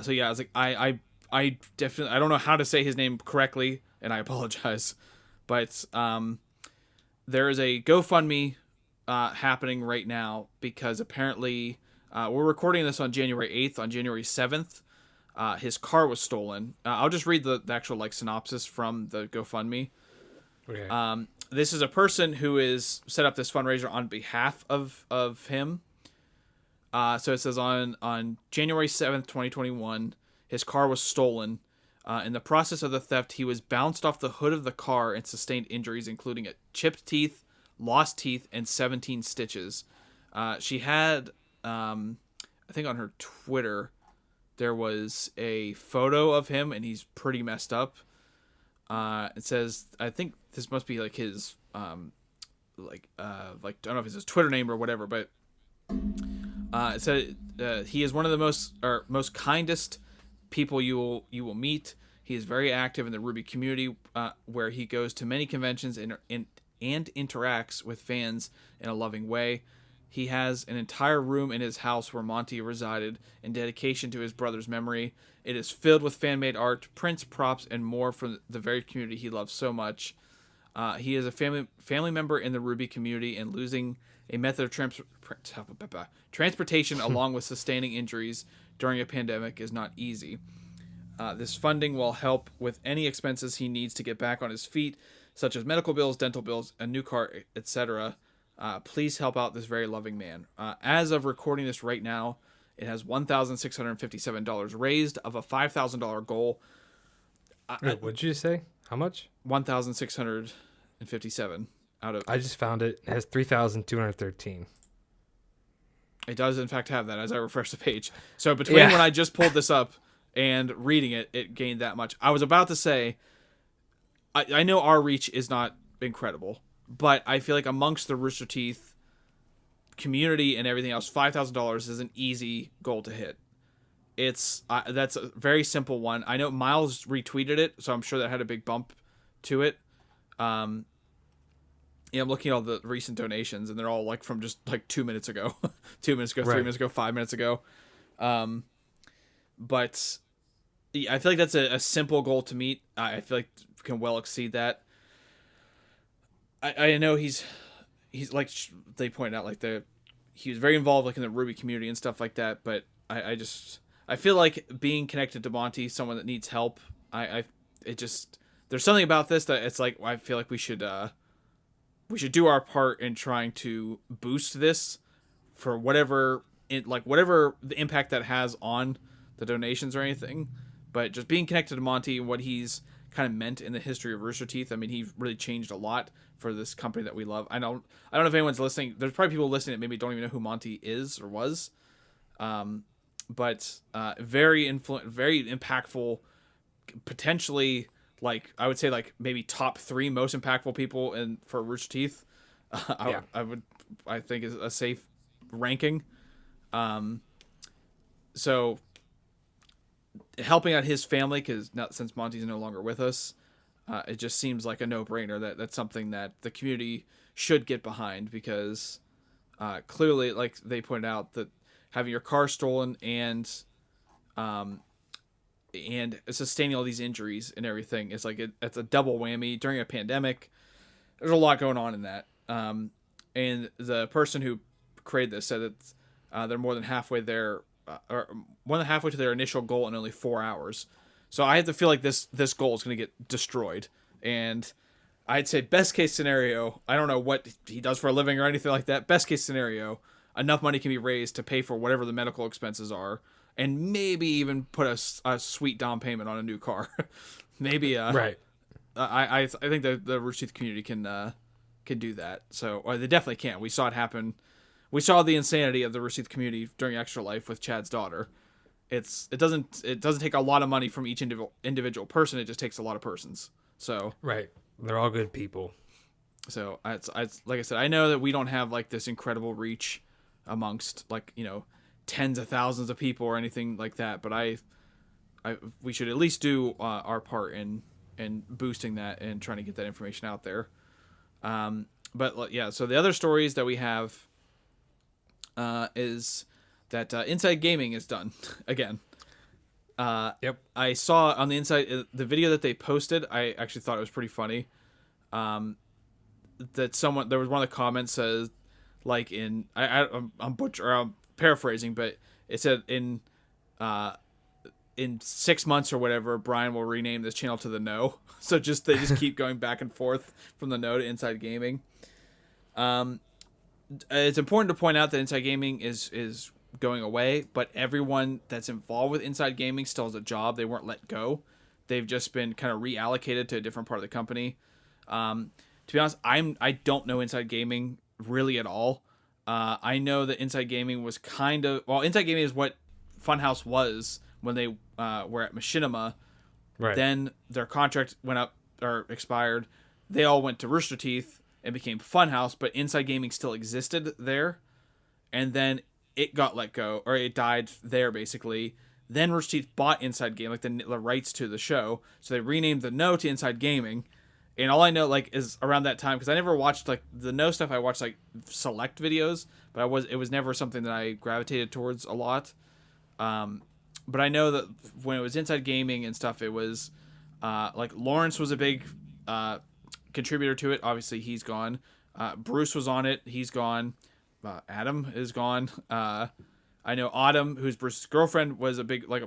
So yeah, I was like, I definitely I don't know how to say his name correctly, and I apologize, but there is a GoFundMe happening right now because apparently we're recording this on January 8th. On January 7th, his car was stolen. I'll just read the actual like synopsis from the GoFundMe. Okay. This is a person who is set up this fundraiser on behalf of him. So it says on January 7th, 2021, his car was stolen. In the process of the theft, he was bounced off the hood of the car and sustained injuries, including chipped teeth, lost teeth, and 17 stitches. She had, I think on her Twitter, there was a photo of him, and he's pretty messed up. It says, I think this must be like his, I don't know if it's his Twitter name or whatever, but it said he is one of the most kindest people you will meet. He is very active in the RWBY community, where he goes to many conventions and interacts with fans in a loving way. He has an entire room in his house where Monty resided in dedication to his brother's memory. It is filled with fan-made art, prints, props, and more from the very community he loves so much. He is a family member in the RWBY community, and losing a method of transportation along with sustaining injuries during a pandemic is not easy. This funding will help with any expenses he needs to get back on his feet, such as medical bills, dental bills, a new car, etc. Please help out this very loving man. As of recording this right now, it has $1,657 raised of a $5,000 goal. Wait, what did you say? How much? 1,657 out of. I just found it. It has 3,213. It does in fact have that as I refresh the page. So between when I just pulled this up and reading it, it gained that much. I was about to say, I know our reach is not incredible, but I feel like amongst the Rooster Teeth community and everything else, $5,000 is an easy goal to hit. It's that's a very simple one. I know Miles retweeted it, so I'm sure that had a big bump to it. I'm looking at all the recent donations, and they're all like from just like 2 minutes ago, 2 minutes ago, 3 Right. minutes ago, 5 minutes ago. But yeah, I feel like that's a simple goal to meet. I feel like we can well exceed that. I know he's like they pointed out, like he was very involved like in the Ruby community and stuff like that. But I feel like being connected to Monty, someone that needs help. There's something about this that it's like I feel like we should do our part in trying to boost this for whatever the impact that has on the donations or anything. But just being connected to Monty and what he's kind of meant in the history of Rooster Teeth. I mean, he really changed a lot for this company that we love. I don't know if anyone's listening. There's probably people listening that maybe don't even know who Monty is or was. But very impactful, potentially, like I would say, like maybe top 3 most impactful people for Rooster Teeth. I think is a safe ranking. So helping out his family, because since Monty's no longer with us, it just seems like a no-brainer that's something that the community should get behind, because clearly, like they pointed out, that having your car stolen and sustaining all these injuries and everything, it's like it's a double whammy during a pandemic. There's a lot going on in that. And the person who created this said that they're more than halfway there, or more than halfway to their initial goal in only 4 hours. So I have to feel like this goal is going to get destroyed. And I'd say best case scenario, I don't know what he does for a living or anything like that. Best case scenario, enough money can be raised to pay for whatever the medical expenses are, and maybe even put a sweet down payment on a new car. Maybe right. I think the Rooster Teeth community can do that. So they definitely can. We saw it happen. We saw the insanity of the Rooster Teeth community during Extra Life with Chad's daughter. It doesn't take a lot of money from each individual person. It just takes a lot of persons. So right, they're all good people. So it's like I said, I know that we don't have like this incredible reach amongst like tens of thousands of people or anything like that, but we should at least do our part in boosting that and trying to get that information out there. But yeah, so the other stories that we have is that Inside Gaming is done again. Yep. I saw on the Inside the video that they posted. I actually thought it was pretty funny. That there was one of the comments says, like I'm paraphrasing, but it said in 6 months or whatever, Brian will rename this channel to the No. So they just keep going back and forth from the No to Inside Gaming. It's important to point out that Inside Gaming is going away, but everyone that's involved with Inside Gaming still has a job. They weren't let go. They've just been kind of reallocated to a different part of the company. To be honest, I don't know Inside Gaming really at all. I know that Inside Gaming was Inside Gaming is what Funhaus was when they were at Machinima. Right. Then their contract went up or expired. They all went to Rooster Teeth and became Funhaus, but Inside Gaming still existed there. And then it got let go, or it died there basically. Then Rooster Teeth bought Inside Gaming, like the rights to the show, so they renamed the No to Inside Gaming. And all I know like is around that time, because I never watched like the No stuff. I watched like select videos, but it was never something that I gravitated towards a lot. But I know that when it was Inside Gaming and stuff, it was like Lawrence was a big contributor to it. Obviously, he's gone. Bruce was on it. He's gone. Adam is gone. I know Autumn, who's Bruce's girlfriend, was a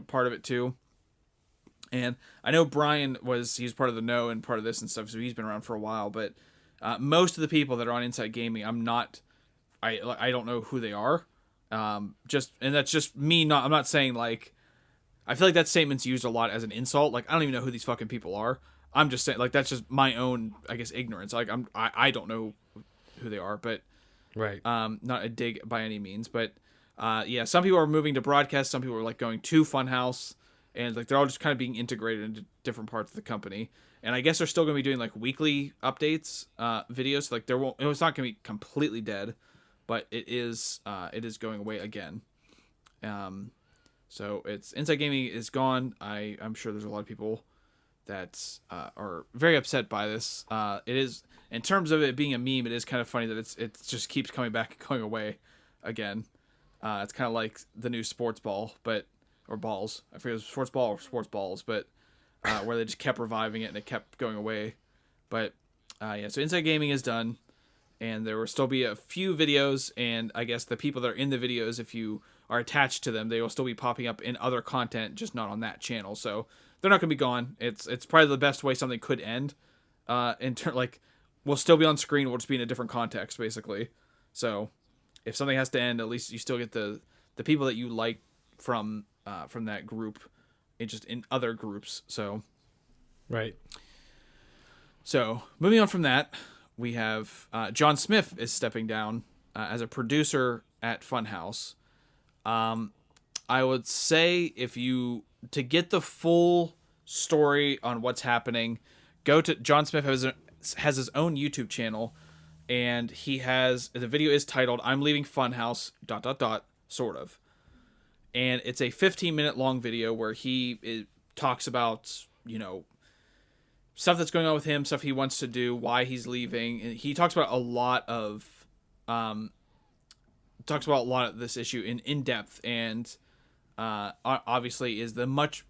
part of it too. And I know Brian he's part of the No and part of this and stuff, so he's been around for a while. But most of the people that are on Inside Gaming, I don't know who they are. And that's just me. I'm not saying like, I feel like that statement's used a lot as an insult. Like, I don't even know who these fucking people are. I'm just saying, like, that's just my own, I guess, ignorance. Like, I don't know who they are, but right. Not a dig by any means, but yeah, some people are moving to broadcast. Some people are like going to Funhaus, and like they're all just kind of being integrated into different parts of the company. And I guess they're still going to be doing like weekly updates, videos. Like it's not going to be completely dead, but it is going away again. So Inside Gaming is gone. I'm sure there's a lot of people that are very upset by this. It is, in terms of it being a meme, it is kind of funny that it just keeps coming back and going away again. It's kind of like the new sports ball, or balls. I forget if it was sports ball or sports balls, but where they just kept reviving it and it kept going away. But yeah, so Inside Gaming is done, and there will still be a few videos, and I guess the people that are in the videos, if you are attached to them, they will still be popping up in other content, just not on that channel. So they're not going to be gone. It's probably the best way something could end. We'll still be on screen. We'll just be in a different context, basically. So if something has to end, at least you still get the people that you like from that group, just in other groups. So right. So moving on from that, we have Jon Smiff is stepping down as a producer at Funhaus. I would say to get the full story on what's happening, go to Jon Smiff has his own YouTube channel, and the video is titled "I'm Leaving Funhaus ... sort of," and it's a 15-minute long video where he talks about stuff that's going on with him, stuff he wants to do, why he's leaving, and he talks about a lot of this issue in depth, and obviously it's a much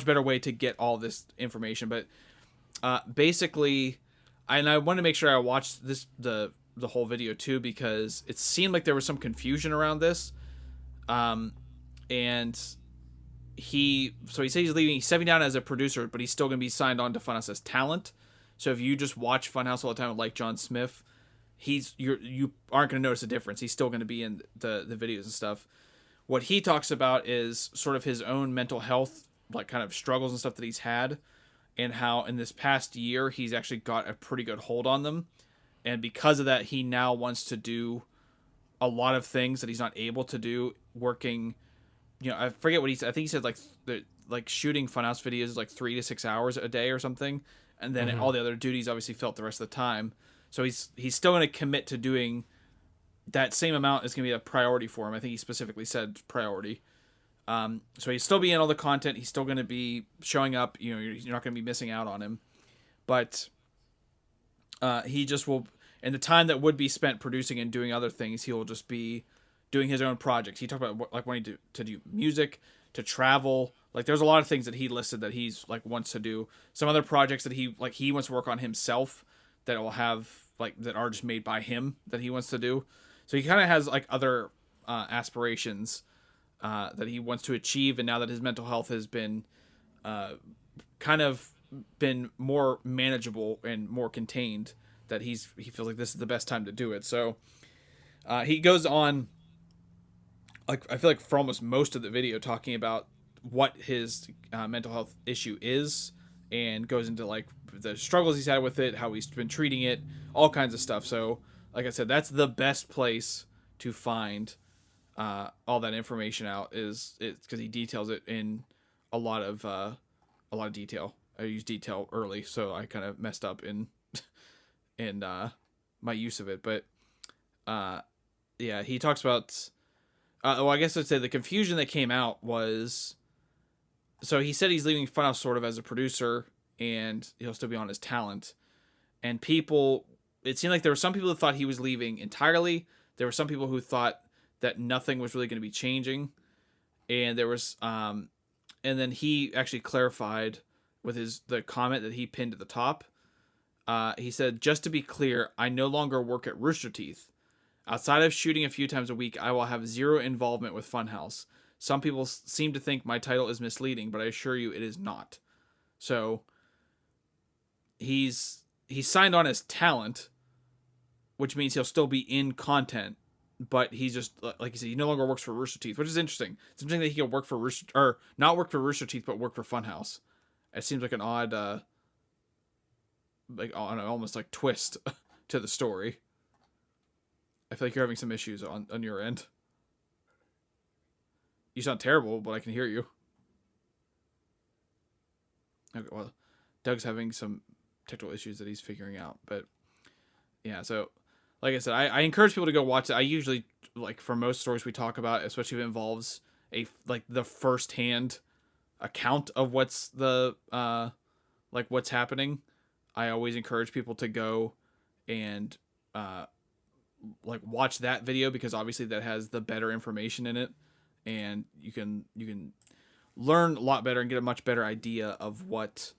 better way to get all this information. But basically, and I want to make sure I watched the whole video too, because it seemed like there was some confusion around this, and he said he's leaving. He's stepping down as a producer, but he's still going to be signed on to Funhaus as talent. So if you just watch Funhaus all the time, like Jon Smiff, you aren't going to notice a difference. He's still going to be in the videos and stuff. What he talks about is sort of his own mental health, like kind of struggles and stuff that he's had, and how in this past year he's actually got a pretty good hold on them, and because of that, he now wants to do a lot of things that he's not able to do working. I forget what he said. I think he said like shooting Funhaus videos is like 3 to 6 hours a day or something, and then all the other duties obviously filled the rest of the time. So he's still going to commit to doing that same amount. Is going to be a priority for him. I think he specifically said priority. So he's still be in all the content. He's still going to be showing up. You're not going to be missing out on him, but he just will. In the time that would be spent producing and doing other things, he will just be doing his own projects. He talked about like wanting to do music, to travel. Like there's a lot of things that he listed that he's like wants to do. Some other projects that he wants to work on himself that will have that are just made by him that he wants to do. So he kind of has like other aspirations that he wants to achieve. And now that his mental health has been kind of been more manageable and more contained, that he feels like this is the best time to do it. So he goes on, like I feel like for almost most of the video, talking about what his mental health issue is, and goes into like the struggles he's had with it, how he's been treating it, all kinds of stuff. So like I said, that's the best place to find all that information out, is because he details it in a lot of detail. I used detail early, so I kind of messed up in my use of it. But yeah, he talks about I guess I'd say the confusion that came out was, so he said he's leaving Funhaus sort of as a producer, and he'll still be on as talent. And it seemed like there were some people who thought he was leaving entirely. There were some people who thought that nothing was really going to be changing. And there was, and then he actually clarified with the comment that he pinned at the top. He said, "Just to be clear, I no longer work at Rooster Teeth. Outside of shooting a few times a week, I will have zero involvement with Funhaus. Some people seem to think my title is misleading, but I assure you it is not." So he's signed on as talent, which means he'll still be in content, but he's just, like you said, he no longer works for Rooster Teeth, which is interesting. It's interesting that he can work for not work for Rooster Teeth, but work for Funhaus. It seems like an odd, almost like twist to the story. I feel like you're having some issues on your end. You sound terrible, but I can hear you. Okay, well, Doug's having some technical issues that he's figuring out, but yeah, so like I said, I encourage people to go watch it. I usually, like for most stories we talk about, especially if it involves the first-hand account of what's the like what's happening, I always encourage people to go and like watch that video, because obviously that has the better information in it, and you can learn a lot better and get a much better idea of what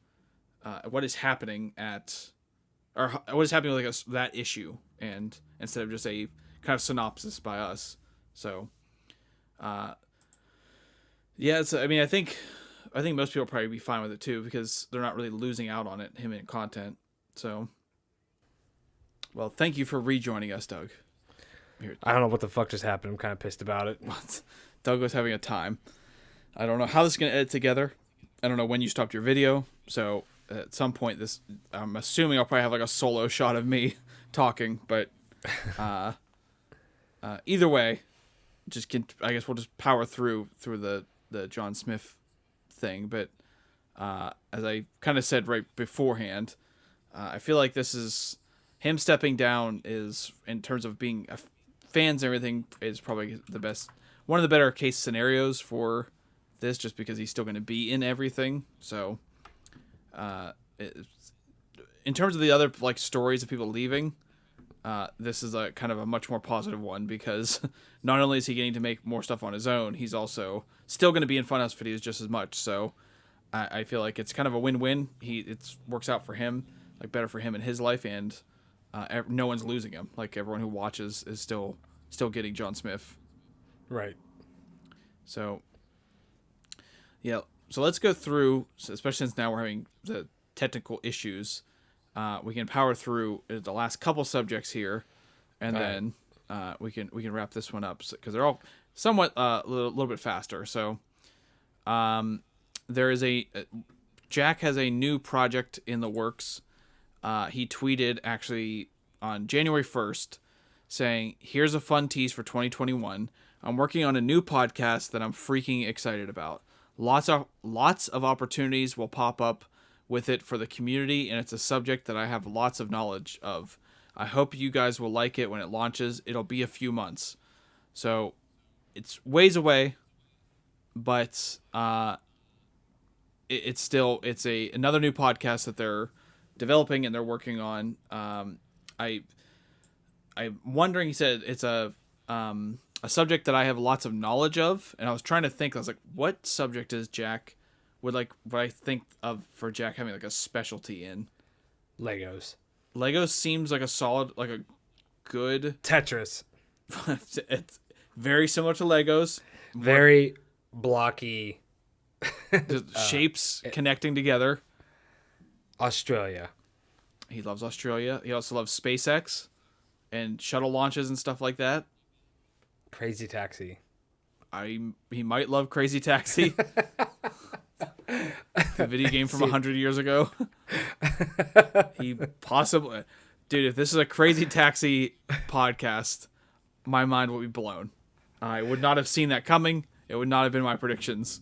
is happening what is happening with like that issue, and instead of just a kind of synopsis by us. So yeah, I think most people probably be fine with it too, because they're not really losing out on it, him in content. So, well, thank you for rejoining us, Doug. Here. I don't know what the fuck just happened. I'm kind of pissed about it. Doug was having a time. I don't know how this is going to edit together. I don't know when you stopped your video. So at some point, I'm assuming I'll probably have like a solo shot of me talking. But either way, I guess we'll just power through the Jon Smiff thing. But as I kind of said right beforehand, I feel like this is him stepping down is, in terms of being fans and everything, is probably one of the better case scenarios for this, just because he's still going to be in everything. So in terms of the other like stories of people leaving, this is a kind of a much more positive one, because not only is he getting to make more stuff on his own, he's also still going to be in Funhaus videos just as much. So I feel like it's kind of a win-win. It works out for him, like better for him in his life, and no one's losing him. Like everyone who watches is still getting Jon Smiff. Right. So yeah. So let's go through, especially since now we're having the technical issues. We can power through the last couple subjects here, and then we can wrap this one up, because they're all somewhat a little bit faster. So there is Jack has a new project in the works. He tweeted actually on January 1st saying, "Here's a fun tease for 2021. I'm working on a new podcast that I'm freaking excited about. Lots of opportunities will pop up with it for the community, and it's a subject that I have lots of knowledge of. I hope you guys will like it when it launches. It'll be a few months." So it's ways away, but it's another new podcast that they're developing and they're working on. I'm wondering, he said it's a subject that I have lots of knowledge of, and I was trying to think, I was like, what subject is Jack what I think of for Jack having like a specialty in? Legos seems like a solid, like a good Tetris. It's very similar to Legos. Very blocky. Shapes connecting together. Australia. He loves Australia. He also loves SpaceX and shuttle launches and stuff like that. Crazy Taxi. He might love Crazy Taxi. The video game from 100 years ago. He possibly... Dude, if this is a Crazy Taxi podcast, my mind would be blown. I would not have seen that coming. It would not have been my predictions.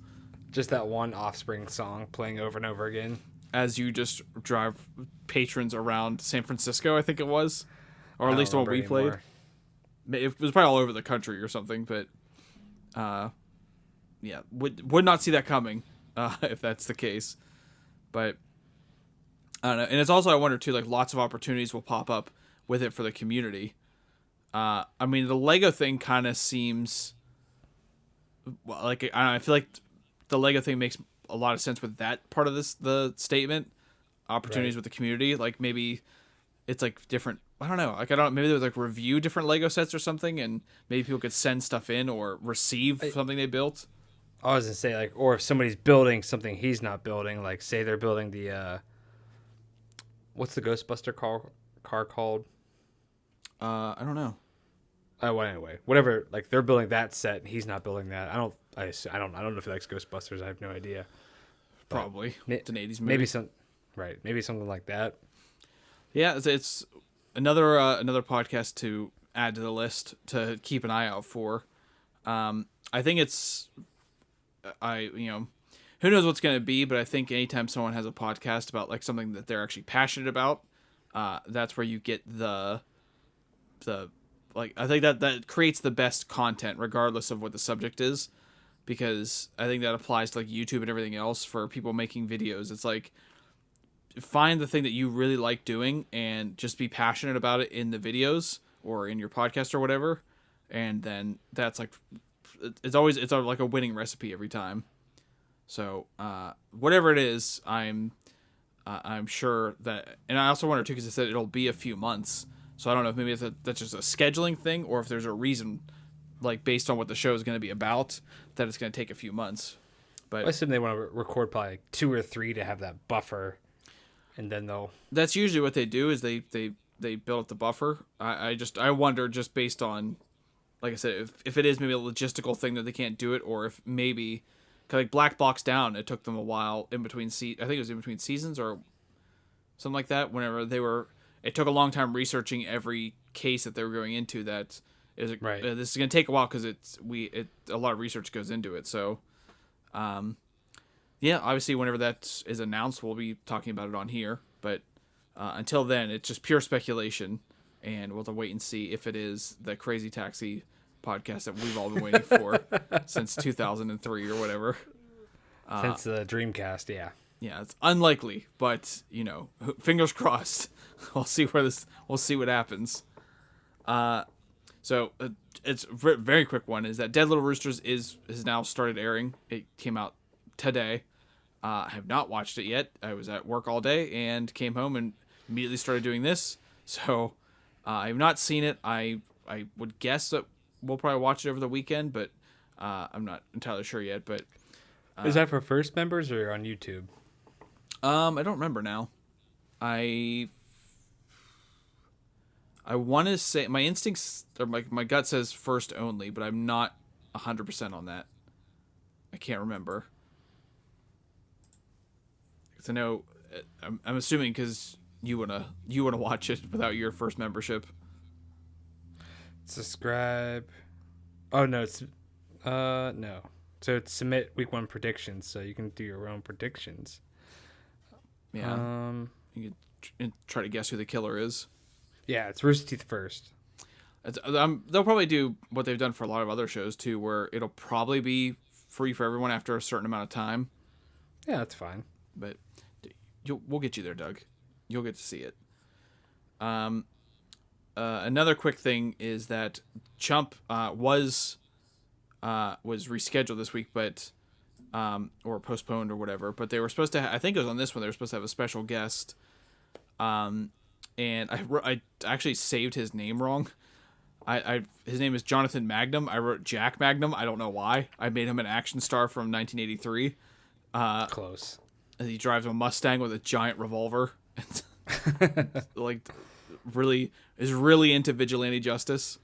Just that one Offspring song playing over and over again. As you just drive patrons around San Francisco, I think it was. Or at least the one we played. It was probably all over the country or something, but yeah, would not see that coming if that's the case. But I don't know. And it's also, I wonder too, like lots of opportunities will pop up with it for the community. I mean, the Lego thing kind of seems like, I don't know, I feel like the Lego thing makes a lot of sense with that part of the statement. Opportunities with the community, like maybe it's like different. I don't know. Like maybe they would like review different Lego sets or something, and maybe people could send stuff in or receive something they built. I was gonna say, like, or if somebody's building something he's not building, like say they're building the what's the Ghostbuster car called? I don't know. Well, anyway, whatever. Like they're building that set, and he's not building that. I don't know if he likes Ghostbusters. I have no idea. Probably. It's an 80s movie. Maybe something like that. Yeah, it's another podcast to add to the list to keep an eye out for. I think it's who knows what's going to be, but I think anytime someone has a podcast about like something that they're actually passionate about, that's where you get the like, I think that creates the best content regardless of what the subject is, because I think that applies to like YouTube and everything else for people making videos. It's like find the thing that you really like doing and just be passionate about it in the videos or in your podcast or whatever, and then that's like it's like a winning recipe every time. So whatever it is, I'm sure that, and I also wonder too, because it said it'll be a few months, so I don't know if maybe that's just a scheduling thing, or if there's a reason, like based on what the show is going to be about, that it's going to take a few months. But I assume they want to record probably like 2 or 3 to have that buffer, and then they'll. That's usually what they do, is they build up the buffer. I wonder, just based on, like I said, if it is maybe a logistical thing that they can't do it, or if maybe. Like Black Box Down, it took them a while in between I think it was in between seasons or something like that. Whenever it took a long time researching every case that they were going into. That is right. This is going to take a while because a lot of research goes into it. So, yeah, obviously whenever that is announced, we'll be talking about it on here. But until then, it's just pure speculation, and we'll have to wait and see if it is the Crazy Taxi podcast that we've all been waiting for since 2003 or whatever. Since the Dreamcast, yeah. Yeah, it's unlikely, but fingers crossed. We'll see what happens. So it's a very quick one. Is that Dead Little Roosters has now started airing. It came out today. I have not watched it yet. I was at work all day and came home and immediately started doing this. So I have not seen it. I would guess that we'll probably watch it over the weekend, but I'm not entirely sure yet. But is that for first members or on YouTube? I don't remember now. I want to say my instincts or my gut says first only, but I'm not 100% on that. I can't remember. Because I know I'm assuming because you wanna watch it without your first membership. Subscribe. Oh no, it's no. So it's submit week 1 predictions, so you can do your own predictions. Yeah. You can try to guess who the killer is. Yeah, it's Rooster Teeth first. They'll probably do what they've done for a lot of other shows too, where it'll probably be free for everyone after a certain amount of time. Yeah, that's fine. But we'll get you there, Doug. You'll get to see it. Another quick thing is that Chump was rescheduled this week, but or postponed or whatever. But they were supposed to. I think it was on this one. They were supposed to have a special guest. And I actually saved his name wrong. His name is Jonathan Magnum. I wrote Jack Magnum. I don't know why. I made him an action star from 1983. Close. He drives a Mustang with a giant revolver. Like, is really into vigilante justice.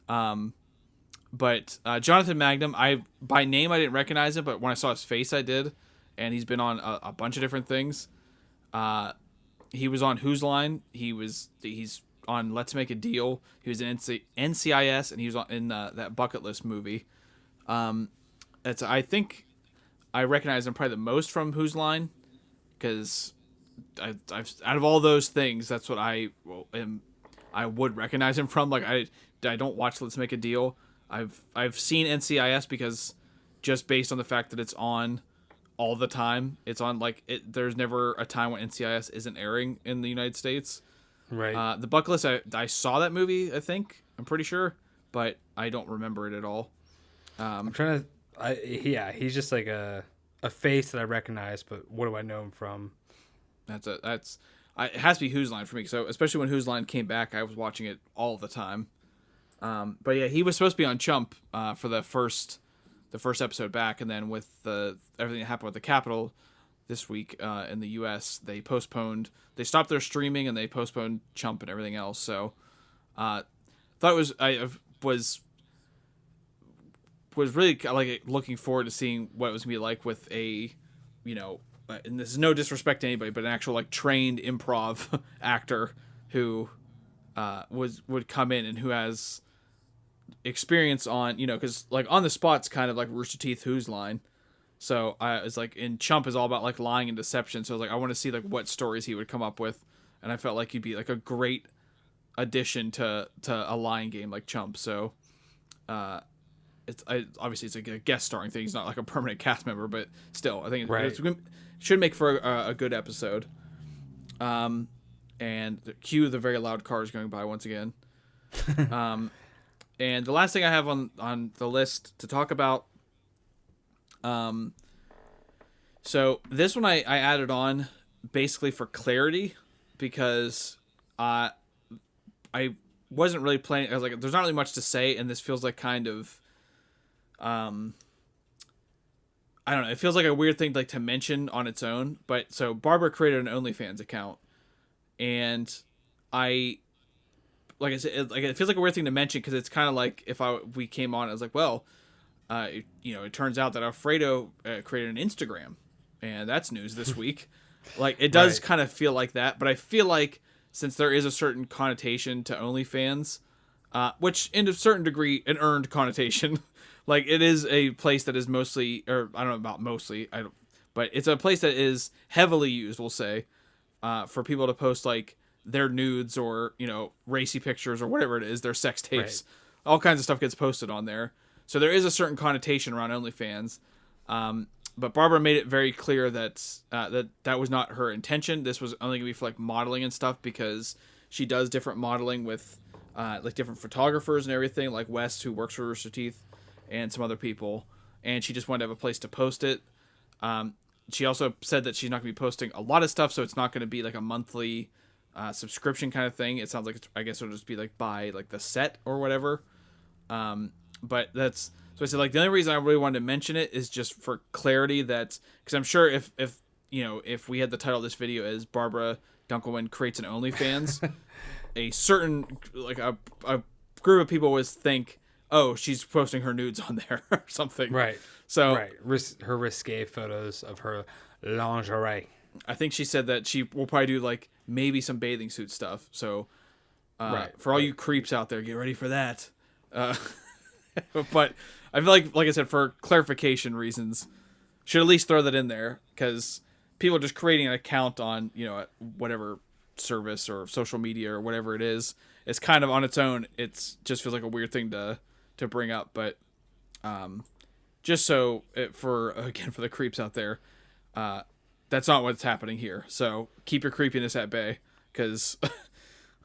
But Jonathan Magnum, by name I didn't recognize him, but when I saw his face I did, and he's been on a bunch of different things. He was on Whose Line. He's on Let's Make a Deal. He was in NCIS, and he was in that Bucket List movie. I think I recognize him probably the most from Whose Line, because I've out of all those things, that's what I would recognize him from. Like I don't watch Let's Make a Deal. I've seen NCIS because just based on the fact that it's on all the time. It's on there's never a time when NCIS isn't airing in the United States. Right. The Bucket List, I saw that movie, I'm pretty sure, but I don't remember it at all. I'm trying to he's just like a face that I recognize, but what do I know him from? It has to be Whose Line for me. So especially when Whose Line came back, I was watching it all the time. But yeah, he was supposed to be on Chump for the first episode back, and then with everything that happened with the Capitol this week in the U.S., they stopped their streaming and they postponed Chump and everything else. So I was really like looking forward to seeing what it was gonna be like with and this is no disrespect to anybody, but an actual trained improv actor who would come in and who has experience on, because On the Spot's kind of like Rooster Teeth Whose Line. So it's in Chump is all about lying and deception. So I was I want to see what stories he would come up with, and I felt like he'd be a great addition to a lying game like Chump. So obviously it's a guest starring thing. He's not a permanent cast member, but still I think it should make for a good episode. And cue the very loud cars going by once again. And the last thing I have on the list to talk about, so this one I added on basically for clarity, because I wasn't really planning. I was like, there's not really much to say, and this feels like kind of, I don't know. It feels like a weird thing to mention on its own. But so Barbara created an OnlyFans account, and like I said, it feels like a weird thing to mention, because it's kind of like if we came on, I was like, well, it turns out that Alfredo created an Instagram, and that's news this week. Like, it does kind of feel like that, but I feel like since there is a certain connotation to OnlyFans, which in a certain degree an earned connotation, like it is a place that is mostly, or I don't know about mostly, but it's a place that is heavily used, we'll say, for people to post like their nudes or racy pictures or whatever it is, their sex tapes, all kinds of stuff gets posted on there. So there is a certain connotation around OnlyFans. But Barbara made it very clear that that was not her intention. This was only gonna be for like modeling and stuff, because she does different modeling with like different photographers and everything, like Wes, who works for Rooster Teeth, and some other people. And she just wanted to have a place to post it. She also said that she's not gonna be posting a lot of stuff, so it's not gonna be like a monthly subscription kind of thing. It sounds like I guess it'll just be like by like the set or whatever. But that's so I said, like, the only reason I really wanted to mention it is just for clarity, that because I'm sure if we had the title of this video as Barbara Dunkelman creates an OnlyFans, a certain like a group of people would think, oh, she's posting her nudes on there or something. Right. So her risque photos of her lingerie. I think she said that she will probably do like maybe some bathing suit stuff. So for all you creeps out there, get ready for that. But I feel like I said, for clarification reasons, should at least throw that in there, because people just creating an account on whatever service or social media or whatever it is, it's kind of on its own. It's just feels like a weird thing to bring up. But just so for the creeps out there, that's not what's happening here. So keep your creepiness at bay, because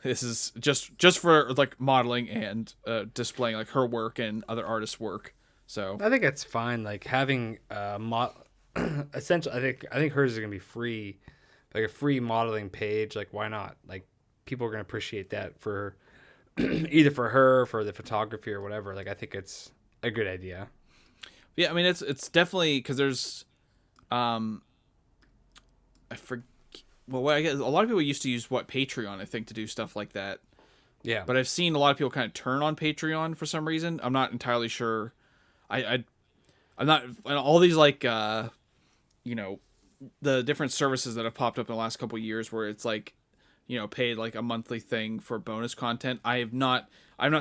this is just for like modeling and displaying like her work and other artists' work. So I think it's fine. Like having essentially, I think hers is gonna be free, like a free modeling page. Like, why not? Like, people are gonna appreciate that for either for her, for the photography, or whatever. Like, I think it's a good idea. Yeah, I mean, it's definitely, because there's I guess a lot of people used to use Patreon, I think, to do stuff like that. Yeah. But I've seen a lot of people kind of turn on Patreon for some reason. I'm not entirely sure. I'm not, and all these like the different services that have popped up in the last couple of years where it's like, paid like a monthly thing for bonus content. I'm not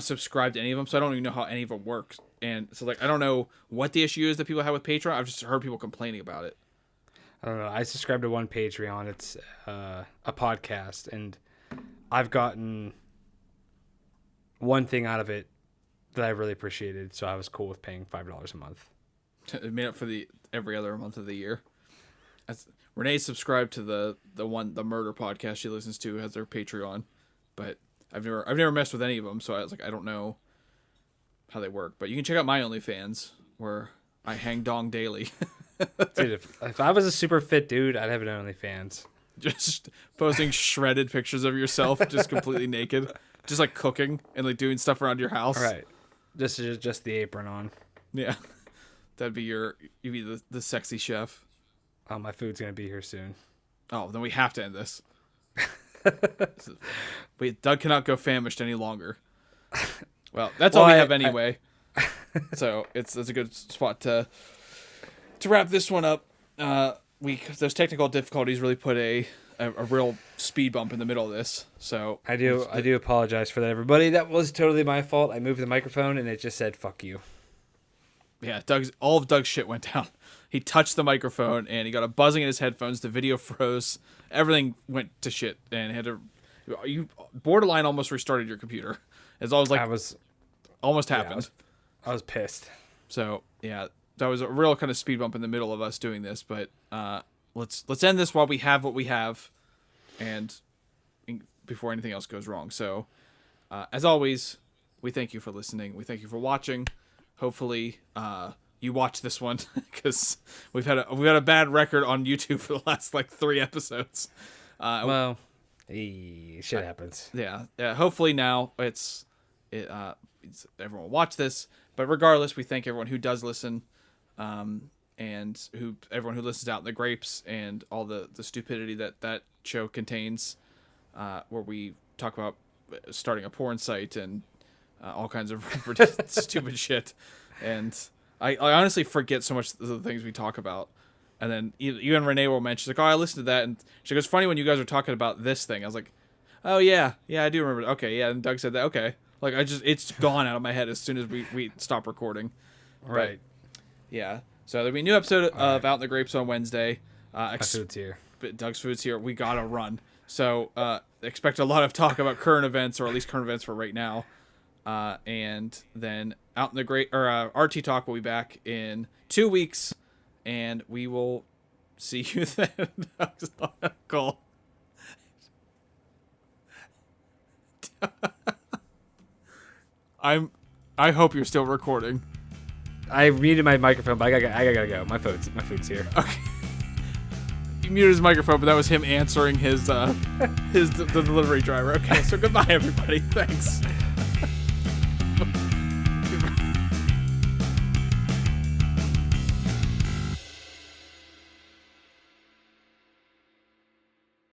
subscribed to any of them, so I don't even know how any of them work. And so like I don't know what the issue is that people have with Patreon. I've just heard people complaining about it. I don't know. I subscribe to one Patreon. It's a podcast, and I've gotten one thing out of it that I really appreciated, so I was cool with paying $5 a month. It made up for every other month of the year. Renee's subscribed to the murder podcast she listens to, has their Patreon, but I've never messed with any of them, so I was like, I don't know how they work. But you can check out my OnlyFans, where I hang dong daily. Dude, if I was a super fit dude, I'd have an OnlyFans. Just posting shredded pictures of yourself, just completely naked, just like cooking and like doing stuff around your house. Right. Just the apron on. Yeah, that'd be you'd be the sexy chef. Oh, my food's gonna be here soon. Oh, then we have to end this. Wait, Doug cannot go famished any longer. Well, that's all we have anyway. So that's a good spot to wrap this one up. Those technical difficulties really put a real speed bump in the middle of this. So I do apologize for that, everybody. That was totally my fault. I moved the microphone and it just said "fuck you." Yeah, all of Doug's shit went down. He touched the microphone and he got a buzzing in his headphones. The video froze. Everything went to shit, and you borderline almost restarted your computer. It's always like almost happened. I was pissed. So yeah, that was a real kind of speed bump in the middle of us doing this. But let's end this while we have what we have. and before anything else goes wrong. So, as always, we thank you for listening. We thank you for watching. Hopefully, you watch this one because we've had a bad record on YouTube for the last like 3 episodes. Well, shit happens. Yeah. Hopefully now everyone will watch this. But regardless, we thank everyone who does listen, and everyone who listens out in the grapes and all the stupidity that show contains, where we talk about starting a porn site and all kinds of stupid shit. And I honestly forget so much of the things we talk about. And then even Renee will mention, she's like, oh, I listened to that. And she goes, funny when you guys are talking about this thing. I was like, oh, yeah, I do remember. Okay, yeah. And Doug said that. Okay. Like, it's gone out of my head as soon as we stop recording. Right. But, yeah. So there'll be a new episode of Out in the Grapes on Wednesday. Food's here. Doug's Food's here. We got to run. So expect a lot of talk about current events, or at least current events for right now. And then Out in the Grape, or RT Talk will be back in 2 weeks. And we will see you then. Doug's on a call. I hope you're still recording. I muted my microphone, but I gotta go. My food's here. Okay. He muted his microphone, but that was him answering his the delivery driver. Okay, so goodbye, everybody. Thanks.